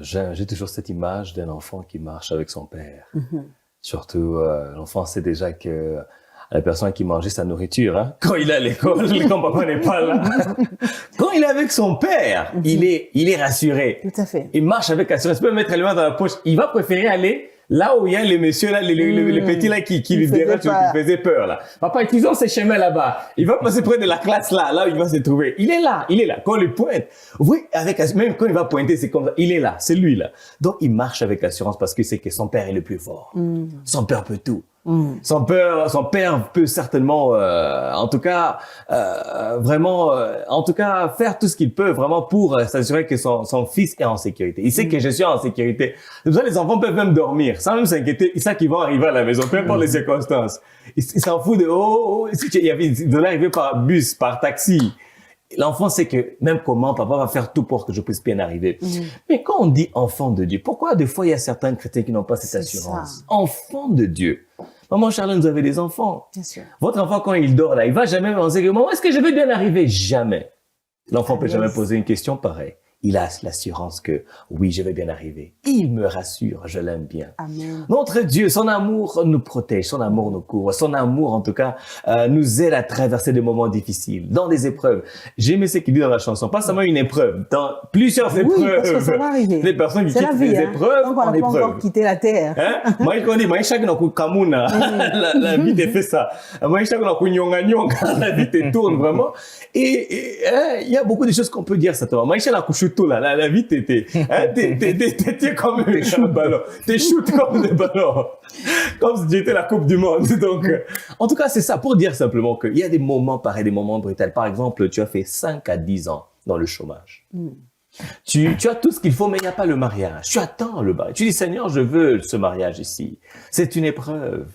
j'ai toujours cette image d'un enfant qui marche avec son père. Surtout, l'enfant sait déjà que la personne qui mangeait sa nourriture, hein. Quand il est à l'école, quand papa n'est pas là, quand il est avec son père, il est rassuré. Tout à fait. Il marche avec assurance. Il peut mettre les mains dans la poche. Il va préférer aller là où il y a les messieurs là, les petits là qui lui dérangent, qui faisaient peur là. Papa, utilisons ces chemins là-bas. Il va passer près de la classe là où il va se trouver. Il est là. Quand il pointe, oui, même quand il va pointer, c'est comme ça. Il est là, c'est lui là. Donc il marche avec assurance parce que c'est que son père est le plus fort. Son père peut tout. Son père peut certainement, en tout cas, faire tout ce qu'il peut vraiment pour s'assurer que son fils est en sécurité. Il sait que je suis en sécurité. C'est pour ça que les enfants peuvent même dormir sans même s'inquiéter. Ils savent qu'ils vont arriver à la maison, peu importe les circonstances. Ils s'en foutent de ils doivent arriver par bus, par taxi. L'enfant sait que même comment papa va faire tout pour que je puisse bien arriver. Mais quand on dit enfant de Dieu, pourquoi des fois il y a certains chrétiens qui n'ont pas cette assurance? Enfant de Dieu. Maman Charlène, vous avez des enfants. Bien sûr. Votre enfant, quand il dort là, il va jamais penser que maman, est-ce que je vais bien arriver? Jamais. L'enfant peut jamais poser une question pareille. Il a l'assurance que oui, je vais bien arriver. Il me rassure, je l'aime bien. Amen. Notre Dieu, son amour nous protège, son amour nous couvre, son amour en tout cas nous aide à traverser des moments difficiles, dans des épreuves. J'ai aimé ce qu'il dit dans la chanson, pas seulement une épreuve, dans plusieurs épreuves. Parce que ça va arriver. Les personnes qui quittent les épreuves donc on n'a pas encore quitté la terre. Moi, je dis, moi, chacun a kamuna, la vie te fait ça. Moi, chacun a nyonga nyonga, la vie te tourne vraiment. Et il y a beaucoup de choses qu'on peut dire certainement. Moi, chacun a tout là, la vie t'es comme un ballon, t'es shoot comme des ballons, comme si tu étais la Coupe du Monde. Donc, en tout cas, c'est ça pour dire simplement qu'il y a des moments pareils, des moments brutals. Par exemple, tu as fait 5 à 10 ans dans le chômage. Tu as tout ce qu'il faut, mais il n'y a pas le mariage. Tu attends le mariage. Tu dis, Seigneur, je veux ce mariage ici. C'est une épreuve.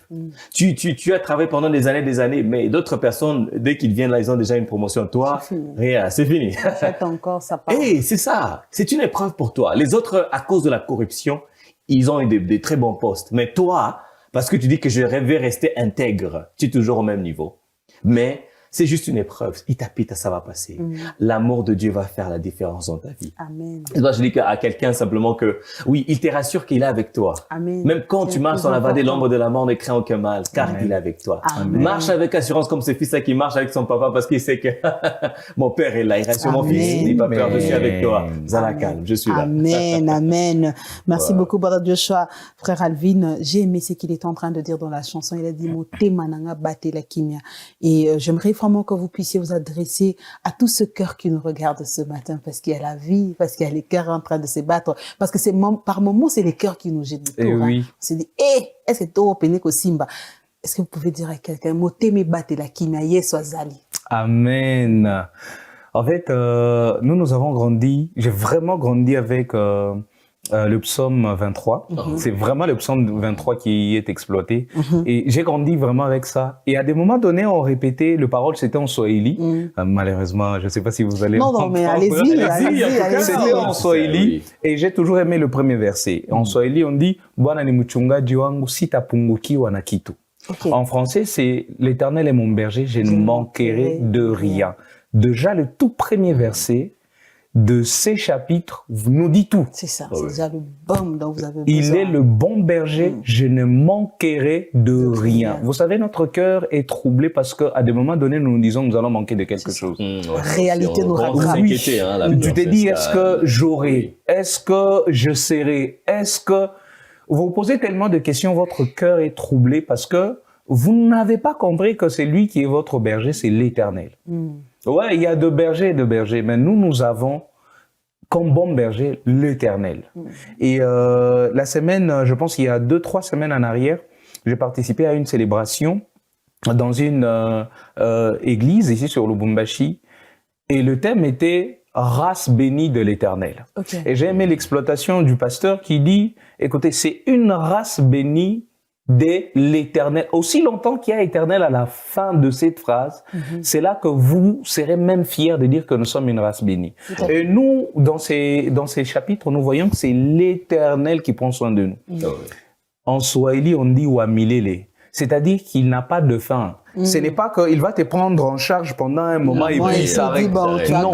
Tu as travaillé pendant des années, mais d'autres personnes, dès qu'ils viennent là, ils ont déjà une promotion. Toi, rien, c'est fini. J'attends encore, ça part. Et c'est ça. C'est une épreuve pour toi. Les autres, à cause de la corruption, ils ont eu des très bons postes. Mais toi, parce que tu dis que je vais rester intègre, tu es toujours au même niveau. Mais c'est juste une épreuve. Itapita, ça va passer. L'amour de Dieu va faire la différence dans ta vie. Amen. Et donc, je dis à quelqu'un simplement que, oui, il te rassure qu'il est avec toi. Amen. Même quand tu marches dans la vallée de l'ombre de la mort, ne crains aucun mal, car il est avec toi. Amen. Marche avec assurance comme ce fils-là qui marche avec son papa parce qu'il sait que mon père est là. Il rassure mon fils. N'aie pas peur, je suis avec toi. Zala calme, je suis là. Amen, amen. Merci beaucoup, Brother Joshua. Frère Alvin, j'ai aimé ce qu'il est en train de dire dans la chanson. Il a dit, Moté mananga bate la kimia. Et j'aimerais vraiment que vous puissiez vous adresser à tout ce cœur qui nous regarde ce matin, parce qu'il y a la vie, parce qu'il y a les cœurs en train de se battre, parce que par moments, c'est les cœurs qui nous jettent du tour. Oui. On se dit, est-ce que toi, Peneko Simba, est-ce que vous pouvez dire à quelqu'un, Moté me bate la kimia, yes, Azali. Amen. En fait, nous avons grandi, j'ai vraiment grandi avec le psaume 23. C'est vraiment le psaume 23 qui est exploité. Et j'ai grandi vraiment avec ça. Et à des moments donnés, on répétait, le parole c'était en Swahili. Malheureusement, je ne sais pas si vous allez Non, mais allez-y. C'était en Swahili. Et j'ai toujours aimé le premier verset. En Swahili, on dit, Bwana ni mchungaji wangu sitapungukiwa na kitu. En français, c'est l'Éternel est mon berger, je ne manquerai de rien. Déjà, le tout premier verset de ces chapitres nous dit tout. C'est ça, c'est déjà le bon dont vous avez besoin. Il est le bon berger, je ne manquerai de rien. Vous savez, notre cœur est troublé parce qu'à des moments donnés, nous nous disons que nous allons manquer de quelque chose. La réalité nous rattrape. Oui. Tu t'es dit, est-ce que j'aurai? Est-ce que je serai? Est-ce que... Vous vous posez tellement de questions, votre cœur est troublé parce que vous n'avez pas compris que c'est lui qui est votre berger, c'est l'Éternel. Ouais, il y a de bergers et de bergers, mais nous avons comme bon berger l'Éternel. Et la semaine, je pense qu'il y a 2-3 semaines en arrière, j'ai participé à une célébration dans une église ici sur Lubumbashi, et le thème était « Race bénie de l'Éternel ». Et j'ai aimé l'exploitation du pasteur qui dit « Écoutez, c'est une race bénie de l'Éternel ». Aussi longtemps qu'il y a Éternel à la fin de cette phrase, c'est là que vous serez même fiers de dire que nous sommes une race bénie. Et nous, dans ces chapitres, nous voyons que c'est l'Éternel qui prend soin de nous. En Swahili, on dit « Wamilele », c'est-à-dire qu'il n'a pas de fin. Ce n'est pas qu'il va te prendre en charge pendant un moment et puis il s'arrête. Non,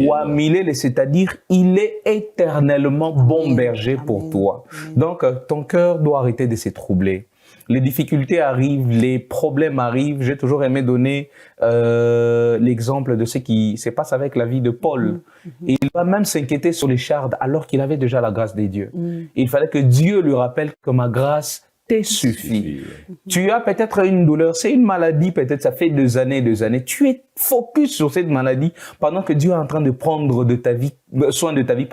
Wamilele, c'est-à-dire il est éternellement bon berger pour toi. Donc, ton cœur doit arrêter de se troubler. les difficultés arrivent, les problèmes arrivent. J'ai toujours aimé donner l'exemple de ce qui se passe avec la vie de Paul. Et il va même s'inquiéter sur les chardes alors qu'il avait déjà la grâce des dieux. Il fallait que Dieu lui rappelle que ma grâce t'est suffit. Tu as peut-être une douleur, c'est une maladie, peut-être ça fait des années. Tu es focus sur cette maladie pendant que Dieu est en train de prendre de ta vie, soin de ta vie,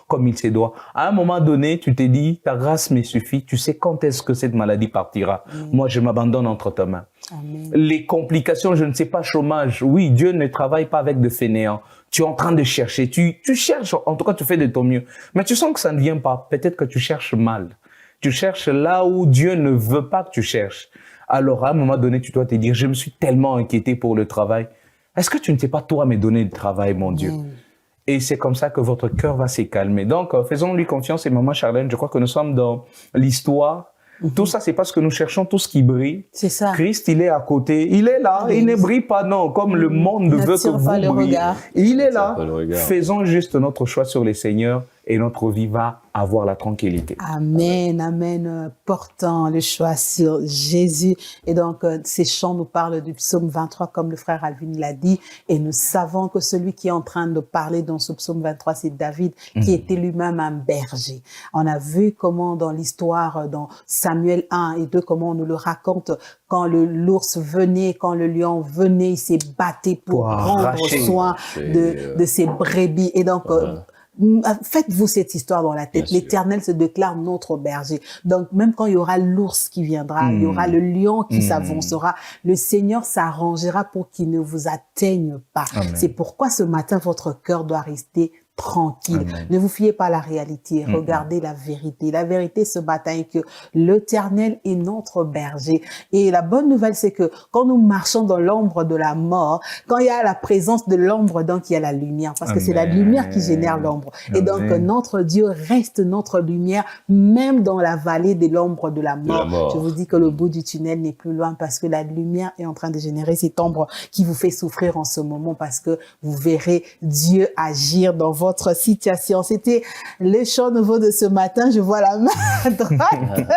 comme il se doit. À un moment donné, tu t'es dit, ta grâce me suffit. Tu sais quand est-ce que cette maladie partira. Moi, je m'abandonne entre tes mains. Amen. Les complications, je ne sais pas, chômage. Oui, Dieu ne travaille pas avec de fainéants. Tu es en train de chercher. Tu cherches, en tout cas, tu fais de ton mieux. Mais tu sens que ça ne vient pas. Peut-être que tu cherches mal. Tu cherches là où Dieu ne veut pas que tu cherches. Alors, à un moment donné, tu dois te dire, je me suis tellement inquiété pour le travail. Est-ce que tu ne sais pas, toi, me donner le travail, mon Dieu? Et c'est comme ça que votre cœur va se calmer. Donc, faisons-lui confiance. Et Maman Charlène, je crois que nous sommes dans l'histoire. Tout ça, c'est parce que nous cherchons tout ce qui brille. C'est ça. Christ, il est à côté. Il est là. Il ne brille pas, non, comme le monde veut que vous brillez. Il est là. Faisons juste notre choix sur les seigneurs et notre vie va avoir la tranquillité. Amen, amen. Portant le choix sur Jésus. Et donc, ces chants nous parlent du psaume 23, comme le frère Alvin l'a dit. Et nous savons que celui qui est en train de parler dans ce psaume 23, c'est David, qui était lui-même un berger. On a vu comment dans l'histoire, dans Samuel 1 et 2, comment on nous le raconte, quand l'ours venait, quand le lion venait, il s'est battu pour prendre soin de ses brebis. Et donc, faites-vous cette histoire dans la tête. L'Éternel se déclare notre berger. Donc, même quand il y aura l'ours qui viendra, il y aura le lion qui s'avancera, le Seigneur s'arrangera pour qu'il ne vous atteigne pas. C'est pourquoi ce matin, votre cœur doit rester tranquille. Ne vous fiez pas à la réalité. Regardez la vérité. La vérité ce matin est que l'Éternel est notre berger. Et la bonne nouvelle, c'est que quand nous marchons dans l'ombre de la mort, quand il y a la présence de l'ombre, donc il y a la lumière. Parce que c'est la lumière qui génère l'ombre. Et donc, notre Dieu reste notre lumière, même dans la vallée de l'ombre de la mort. Je vous dis que le bout du tunnel n'est plus loin parce que la lumière est en train de générer cette ombre qui vous fait souffrir en ce moment parce que vous verrez Dieu agir dans votre situation. C'était le chant nouveau de ce matin. Je vois la main à droite.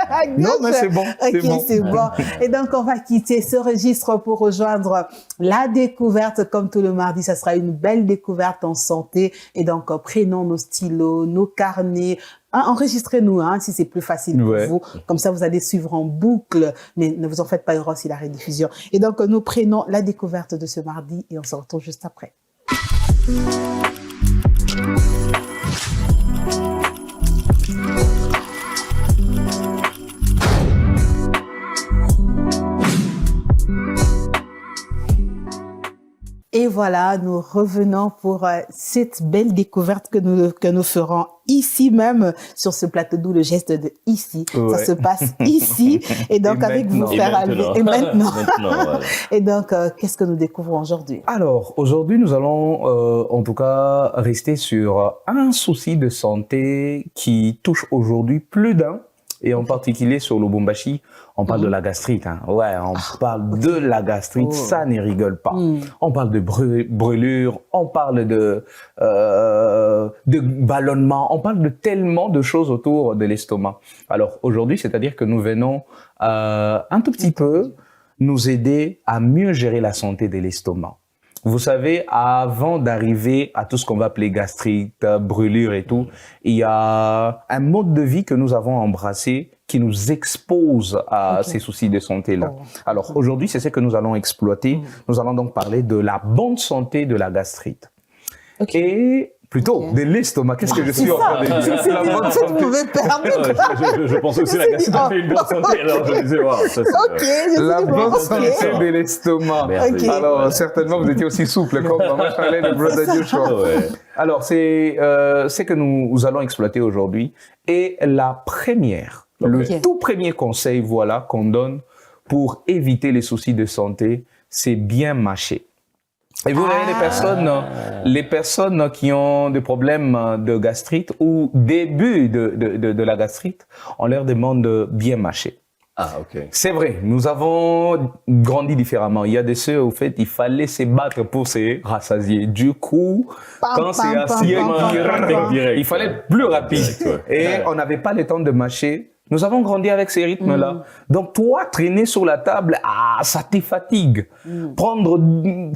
À gauche. Non, mais c'est bon. Ok, c'est bon. Et donc, on va quitter ce registre pour rejoindre la découverte. Comme tout le mardi, ça sera une belle découverte en santé. Et donc, prenons nos stylos, nos carnets, enregistrez-nous, si c'est plus facile pour vous. Comme ça, vous allez suivre en boucle. Mais ne vous en faites pas, il y aura aussi la rediffusion. Et donc, nous prenons la découverte de ce mardi et on se retrouve juste après. Et voilà, nous revenons pour cette belle découverte que nous ferons ici même sur ce plateau, d'où le geste de ici. Ça se passe ici. Et donc, et avec vous, frère Alvin. Et maintenant. Voilà. Et donc, qu'est-ce que nous découvrons aujourd'hui? Alors, aujourd'hui, nous allons, en tout cas, rester sur un souci de santé qui touche aujourd'hui plus d'un. Et en particulier sur le Lubumbashi, on parle de la gastrite. Ouais, on parle de la gastrite, ça ne rigole pas. On parle de brûlure, on parle de ballonnement, on parle de tellement de choses autour de l'estomac. Alors aujourd'hui, c'est-à-dire que nous venons un tout petit peu nous aider à mieux gérer la santé de l'estomac. Vous savez, avant d'arriver à tout ce qu'on va appeler gastrite, brûlure et tout, il y a un mode de vie que nous avons embrassé qui nous expose à ces soucis de santé-là. Alors aujourd'hui, c'est ce que nous allons exploiter. Nous allons donc parler de la bonne santé de la gastrite. Et plutôt de l'estomac. Qu'est-ce que je suis en train de dire? C'est la bonne santé. Vous pouvez perdre. Je pensais aussi que la gastrite a fait une bonne santé. Alors je disais, la bonne santé de l'estomac. Alors certainement, vous étiez aussi souple comme Maman Charlène de Brother Joshua. Alors c'est ce que nous allons exploiter aujourd'hui. Et la première, le tout premier conseil, voilà, qu'on donne pour éviter les soucis de santé, c'est bien mâcher. Et vous voyez les personnes qui ont des problèmes de gastrite ou début de la gastrite, on leur demande de bien mâcher. C'est vrai, nous avons grandi différemment. Il y a des ceux, au fait, il fallait se battre pour se rassasier. Du coup, quand c'est assis, il fallait être plus rapide. Et on n'avait pas le temps de mâcher. Nous avons grandi avec ces rythmes-là. Donc, toi, traîner sur la table, ça te fatigue. Prendre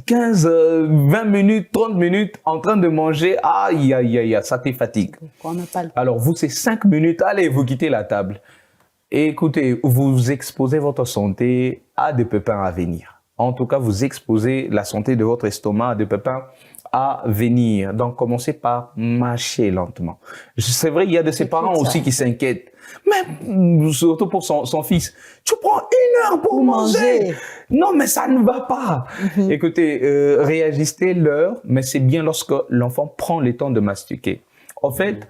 15, 20 minutes, 30 minutes en train de manger, aïe, aïe, aïe, ça te fatigue. On n'a pas le... Alors, vous, c'est 5 minutes, allez, vous quittez la table. Et écoutez, vous exposez votre santé à des pépins à venir. En tout cas, vous exposez la santé de votre estomac à des pépins à venir. Donc, commencez par mâcher lentement. C'est vrai, il y a de ces parents aussi qui s'inquiètent. Mais surtout pour son fils, tu prends 1 heure pour manger. Non, mais ça ne va pas. Écoutez, réajustez-leur, mais c'est bien lorsque l'enfant prend le temps de mastiquer. En fait,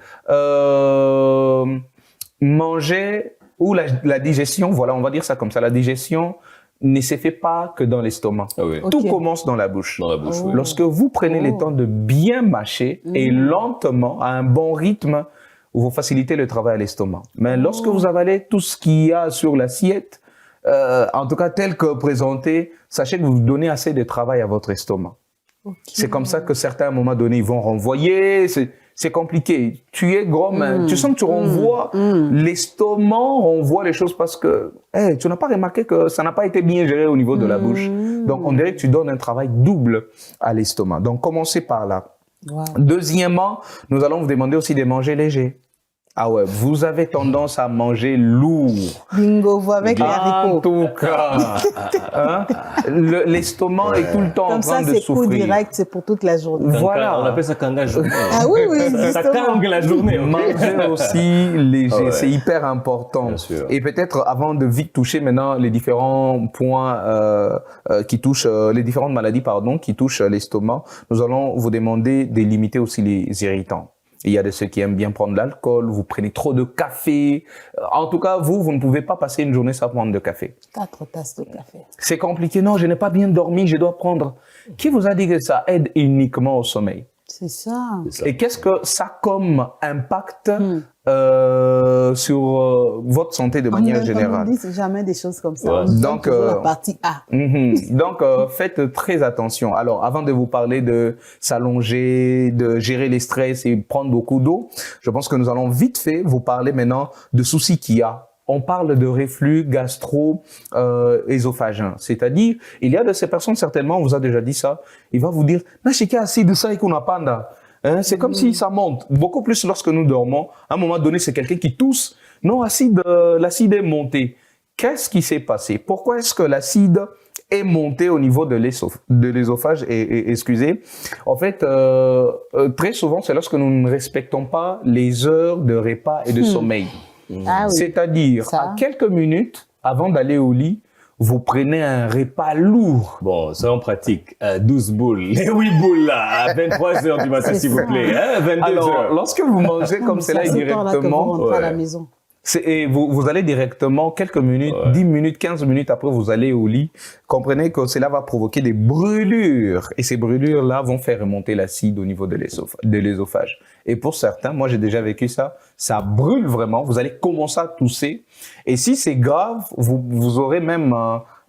manger ou la digestion, voilà, on va dire ça comme ça, la digestion ne se fait pas que dans l'estomac. Tout commence dans la bouche. Dans la bouche, oui. Lorsque vous prenez le temps de bien mâcher et lentement, à un bon rythme, vous facilitez le travail à l'estomac. Mais lorsque vous avalez tout ce qu'il y a sur l'assiette, en tout cas tel que présenté, sachez que vous donnez assez de travail à votre estomac. C'est comme ça que certains, à un moment donné, ils vont renvoyer. C'est compliqué. Tu es gros, mais tu sens que tu renvoies. L'estomac renvoie les choses parce que tu n'as pas remarqué que ça n'a pas été bien géré au niveau de la bouche. Donc, on dirait que tu donnes un travail double à l'estomac. Donc, commencez par là. Wow. Deuxièmement, nous allons vous demander aussi de manger léger. Ah ouais, vous avez tendance à manger lourd. Bingo, vous avec les haricots. En tout cas, hein, l'estomac est tout le temps en train de souffrir. Comme ça, c'est coup direct, c'est pour toute la journée. Voilà. On appelle ça kanga journée. Ah oui, oui, Ça kangue la journée. Manger aussi léger, c'est hyper important. Bien sûr. Et peut-être avant de vite toucher maintenant les différents points qui touchent, les différentes maladies, pardon, qui touchent l'estomac, nous allons vous demander de limiter aussi les irritants. Il y a de ceux qui aiment bien prendre l'alcool, vous prenez trop de café. En tout cas, vous ne pouvez pas passer une journée sans prendre de café. 4 tasses de café. C'est compliqué. Non, je n'ai pas bien dormi, je dois prendre. Qui vous a dit que ça aide uniquement au sommeil? C'est ça. Et qu'est-ce que ça a comme impact sur votre santé de manière générale? On ne dit jamais des choses comme ça. Ouais. Donc, la partie A. Donc, faites très attention. Alors, avant de vous parler de s'allonger, de gérer les stress et prendre beaucoup d'eau, je pense que nous allons vite fait vous parler maintenant de soucis qu'il y a. On parle de reflux gastro-œsophagien. C'est-à-dire, il y a de ces personnes, certainement, on vous a déjà dit ça, il va vous dire, hein, c'est comme si ça monte. Beaucoup plus lorsque nous dormons. À un moment donné, c'est quelqu'un qui tousse. Non, l'acide est monté. Qu'est-ce qui s'est passé? Pourquoi est-ce que l'acide est monté au niveau de l'ésophage excusez. En fait, très souvent, c'est lorsque nous ne respectons pas les heures de repas et de sommeil. Ah oui. C'est-à-dire, à quelques minutes avant d'aller au lit, vous prenez un repas lourd. Bon, ça en pratique. 12 boules. Les 8 boules là, à 23h du matin, s'il vous plaît. Hein, 22h. Alors, lorsque vous mangez comme cela directement, vous à la maison. Et vous allez directement, quelques minutes, 10 minutes, 15 minutes après, vous allez au lit. Comprenez que cela va provoquer des brûlures. Et ces brûlures-là vont faire remonter l'acide au niveau de l'ésophage. Et pour certains, moi j'ai déjà vécu ça, ça brûle vraiment. Vous allez commencer à tousser. Et si c'est grave, vous aurez même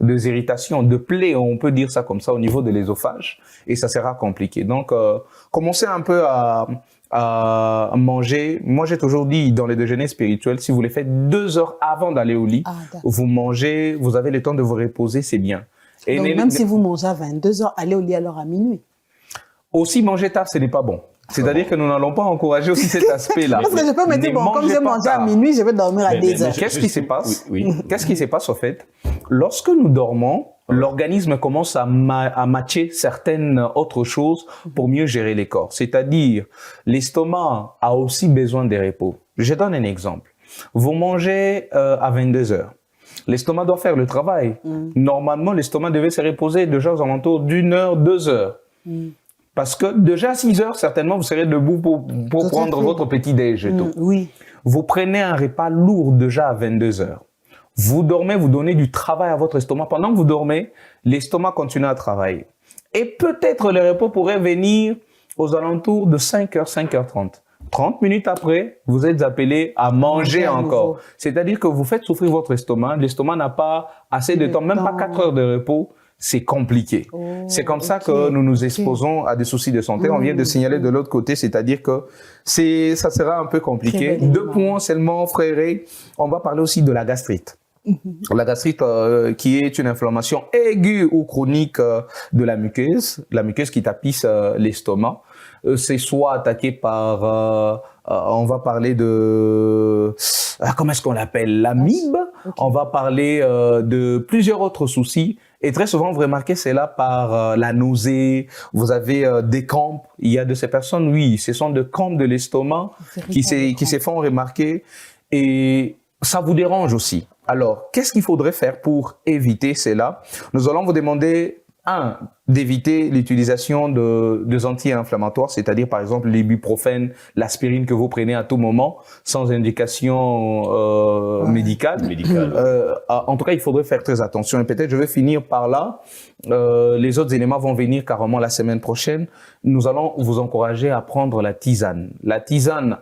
des irritations, de plaies, on peut dire ça comme ça, au niveau de l'ésophage. Et ça sera compliqué. Donc, commencez un peu à manger. Moi, j'ai toujours dit dans les déjeuners spirituels, si vous les faites 2 heures avant d'aller au lit, vous mangez, vous avez le temps de vous reposer, c'est bien. Et donc, même si vous mangez à 22 heures, allez au lit alors à minuit. Aussi, manger tard, ce n'est pas bon. C'est-à-dire que nous n'allons pas encourager aussi cet aspect-là. Parce que je peux me dire, bon, comme j'ai mangé à minuit, je vais dormir à 2 heures. Qu'est-ce qui se passe? Qu'est-ce qui se passe, au fait? Lorsque nous dormons, l'organisme commence à matcher certaines autres choses pour mieux gérer les corps. C'est-à-dire, l'estomac a aussi besoin de repos. Je donne un exemple. Vous mangez à 22 heures. L'estomac doit faire le travail. Normalement, l'estomac devait se reposer déjà aux alentours d'1 heure, 2 heures. Parce que déjà à 6 heures, certainement, vous serez debout pour prendre votre petit-déj et tout. Oui. Vous prenez un repas lourd déjà à 22 heures. Vous dormez, vous donnez du travail à votre estomac. Pendant que vous dormez, l'estomac continue à travailler. Et peut-être le repos pourrait venir aux alentours de 5h, 5h30. 30 minutes après, vous êtes appelé à manger encore. C'est-à-dire que vous faites souffrir votre estomac. L'estomac n'a pas assez de temps, même pas 4 heures de repos. c'est compliqué. C'est comme ça que nous nous exposons à des soucis de santé. On vient de signaler de l'autre côté, c'est-à-dire que ça sera un peu compliqué. 2 points seulement, fréré. On va parler aussi de la gastrite. La gastrite qui est une inflammation aiguë ou chronique de la muqueuse qui tapisse l'estomac. C'est soit attaqué par, on va parler de, comment est-ce qu'on l'appelle, l'amibe. On va parler de plusieurs autres soucis. Et très souvent, vous remarquez, c'est là par la nausée, vous avez des crampes. Il y a de ces personnes, oui, ce sont des crampes de l'estomac qui se font remarquer et ça vous dérange aussi. Alors, qu'est-ce qu'il faudrait faire pour éviter cela? Nous allons vous demander, d'éviter l'utilisation de anti-inflammatoires, c'est-à-dire par exemple l'ibuprofène, l'aspirine que vous prenez à tout moment, sans indication médicale. En tout cas, il faudrait faire très attention. Et peut-être je vais finir par là. Les autres éléments vont venir carrément la semaine prochaine. Nous allons vous encourager à prendre la tisane. La tisane,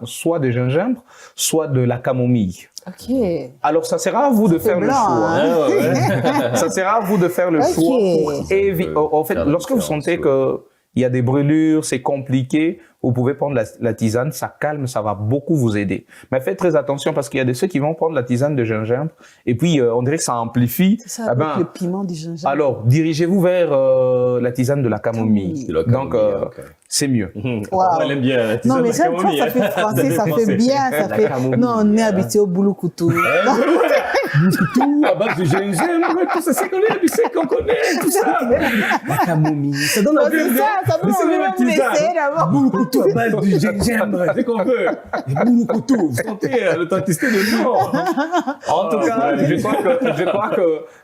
soit de gingembre, soit de la camomille. Ok. Alors, ça sera à vous de faire le choix. Ça sera à vous de faire le choix pour éviter. En fait, lorsque vous sentez que il y a des brûlures, c'est compliqué, vous pouvez prendre la tisane, ça calme, ça va beaucoup vous aider. Mais faites très attention parce qu'il y a de ceux qui vont prendre la tisane de gingembre et puis on dirait que ça amplifie. C'est ça, avec le piment du gingembre. Alors, dirigez-vous vers la tisane de la camomille. Donc, c'est mieux. Wow. Elle aime bien la tisane non, mais de la camomille. ça fait français, ça fait bien, ça fait... Non, on est habitué au boulot couteau. Tout à base de gingembre, tout ça, c'est qu'on connaît, tout ça. La camomille, ça donne la C'est ça donne envie de laisser d'abord. Boulot couteau à base du gingembre, c'est qu'on veut. Boulot couteau, vous sentez l'authenticité de nom. En tout cas,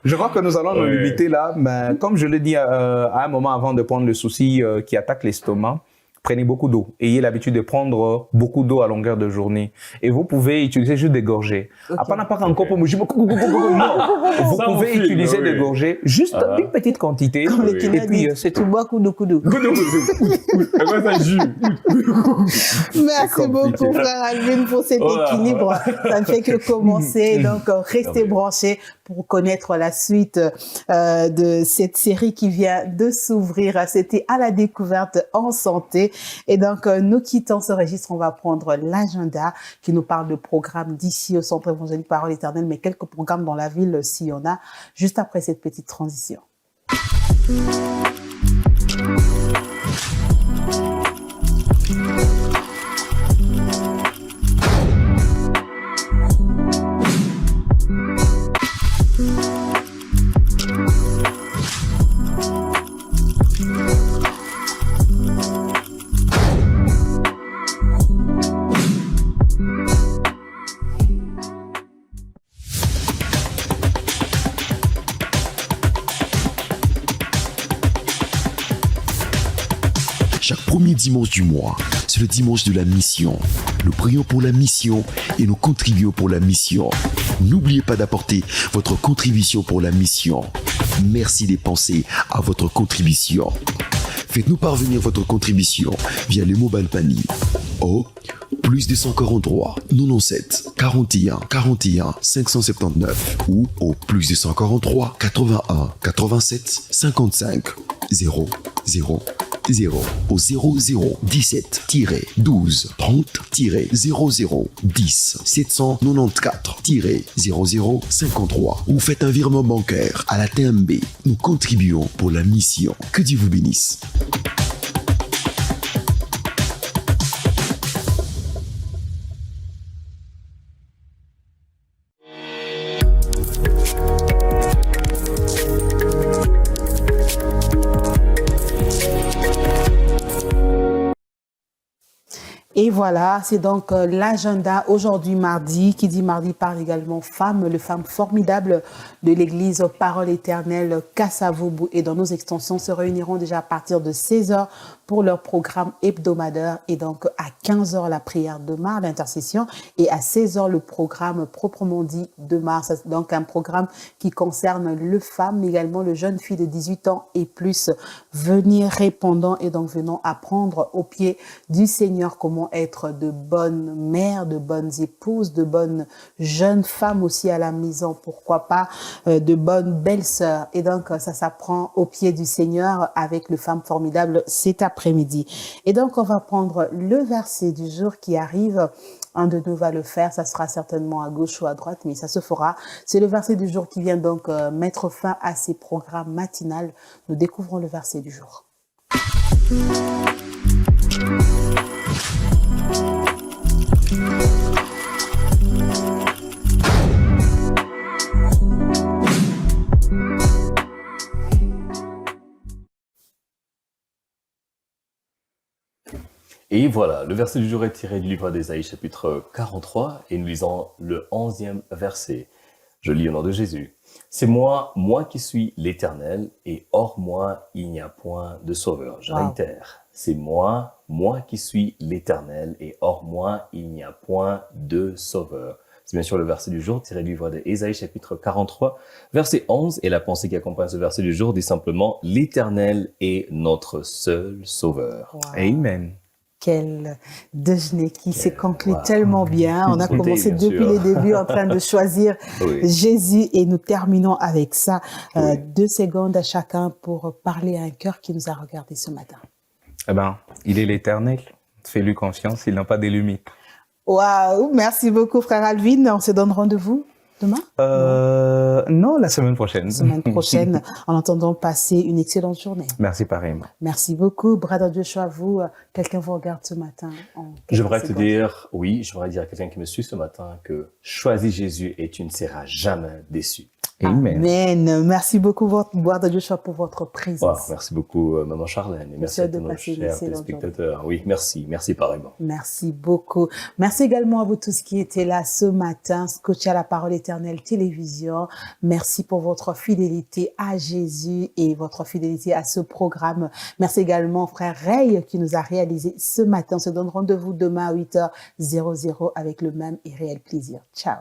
je crois que nous allons nous limiter là. Mais comme je l'ai dit à un moment avant de prendre le souci qui attaque l'estomac, prenez beaucoup d'eau. Ayez l'habitude de prendre beaucoup d'eau à longueur de journée. Et vous pouvez utiliser juste des gorgées. Après, non, vous pouvez utiliser des gorgées, juste une petite quantité. Et puis, c'est tout. Merci beaucoup, frère Alvin, pour cet équilibre. Ça ne fait que commencer. Donc, restez branchés pour connaître la suite de cette série qui vient de s'ouvrir. C'était à la découverte en santé. Et donc, nous quittons ce registre, on va prendre l'agenda qui nous parle de programmes d'ici au Centre évangélique Parole Éternelle, mais quelques programmes dans la ville s'il y en a, juste après cette petite transition. Chaque premier dimanche du mois, c'est le dimanche de la mission. Nous prions pour la mission et nous contribuons pour la mission. N'oubliez pas d'apporter votre contribution pour la mission. Merci de penser à votre contribution. Faites-nous parvenir votre contribution via le mobile panier au +243 97 41 41 579 ou au +243 81 87 55 0 0 0 au 0017-12 30-00 10 794-00 53 ou faites un virement bancaire à la TMB. Nous contribuons pour la mission. Que Dieu vous bénisse. Et voilà, c'est donc l'agenda aujourd'hui mardi. Qui dit mardi parle également femmes, les femmes formidables de l'église Parole Éternelle Kassavoubou. Et dans nos extensions se réuniront déjà à partir de 16h pour leur programme hebdomadaire. Et donc à 15h la prière de Mar, l'intercession. Et à 16h le programme proprement dit de Mar. C'est donc un programme qui concerne le femme, mais également le jeune fille de 18 ans et plus. Venir répondant et donc venant apprendre au pied du Seigneur comment voulons être de bonnes mères, de bonnes épouses, de bonnes jeunes femmes aussi à la maison, pourquoi pas de bonnes belles-sœurs. Et donc, ça s'apprend au pied du Seigneur avec le Femme Formidable cet après-midi. Et donc, on va prendre le verset du jour qui arrive. Un de nous va le faire, ça sera certainement à gauche ou à droite, mais ça se fera. C'est le verset du jour qui vient donc mettre fin à ces programmes matinales. Nous découvrons le verset du jour. Et voilà, le verset du jour est tiré du livre d'Ésaïe, chapitre 43, et nous lisons le 11e verset. Je lis au nom de Jésus. C'est moi qui suis l'Éternel, et hors moi, il n'y a point de sauveur. Je réitère. C'est moi qui suis l'Éternel, et hors moi, il n'y a point de sauveur. C'est bien sûr le verset du jour tiré du livre d'Ésaïe, chapitre 43, verset 11, et la pensée qui accompagne ce verset du jour dit simplement « L'Éternel est notre seul sauveur ». Amen. Quel déjeuner qui s'est conclu tellement bien. On a commencé depuis les débuts en train de choisir Jésus et nous terminons avec ça. 2 secondes à chacun pour parler à un cœur qui nous a regardé ce matin. Eh ben, il est l'Éternel. Fais-lui confiance, il n'a pas de limites. Waouh, merci beaucoup frère Alvin. On se donne rendez-vous demain? Non, la semaine prochaine. La semaine prochaine. En attendant, passez une excellente journée. Merci pareillement. Merci beaucoup. Brother Joshua, vous, quelqu'un vous regarde ce matin? J'aimerais dire à quelqu'un qui me suit ce matin que choisis Jésus et tu ne seras jamais déçu. Amen. Amen. Merci beaucoup, Brother Joshua, pour votre présence. Wow, merci beaucoup, Maman Charlène. Et merci à tous nos chers téléspectateurs. Oui, merci pareillement. Merci beaucoup. Merci également à vous tous qui étaient là ce matin, scotchés à la Parole Éternelle Télévision. Merci pour votre fidélité à Jésus et votre fidélité à ce programme. Merci également, frère Ray, qui nous a réalisé ce matin. On se donne rendez-vous demain à 8h00 avec le même et réel plaisir. Ciao.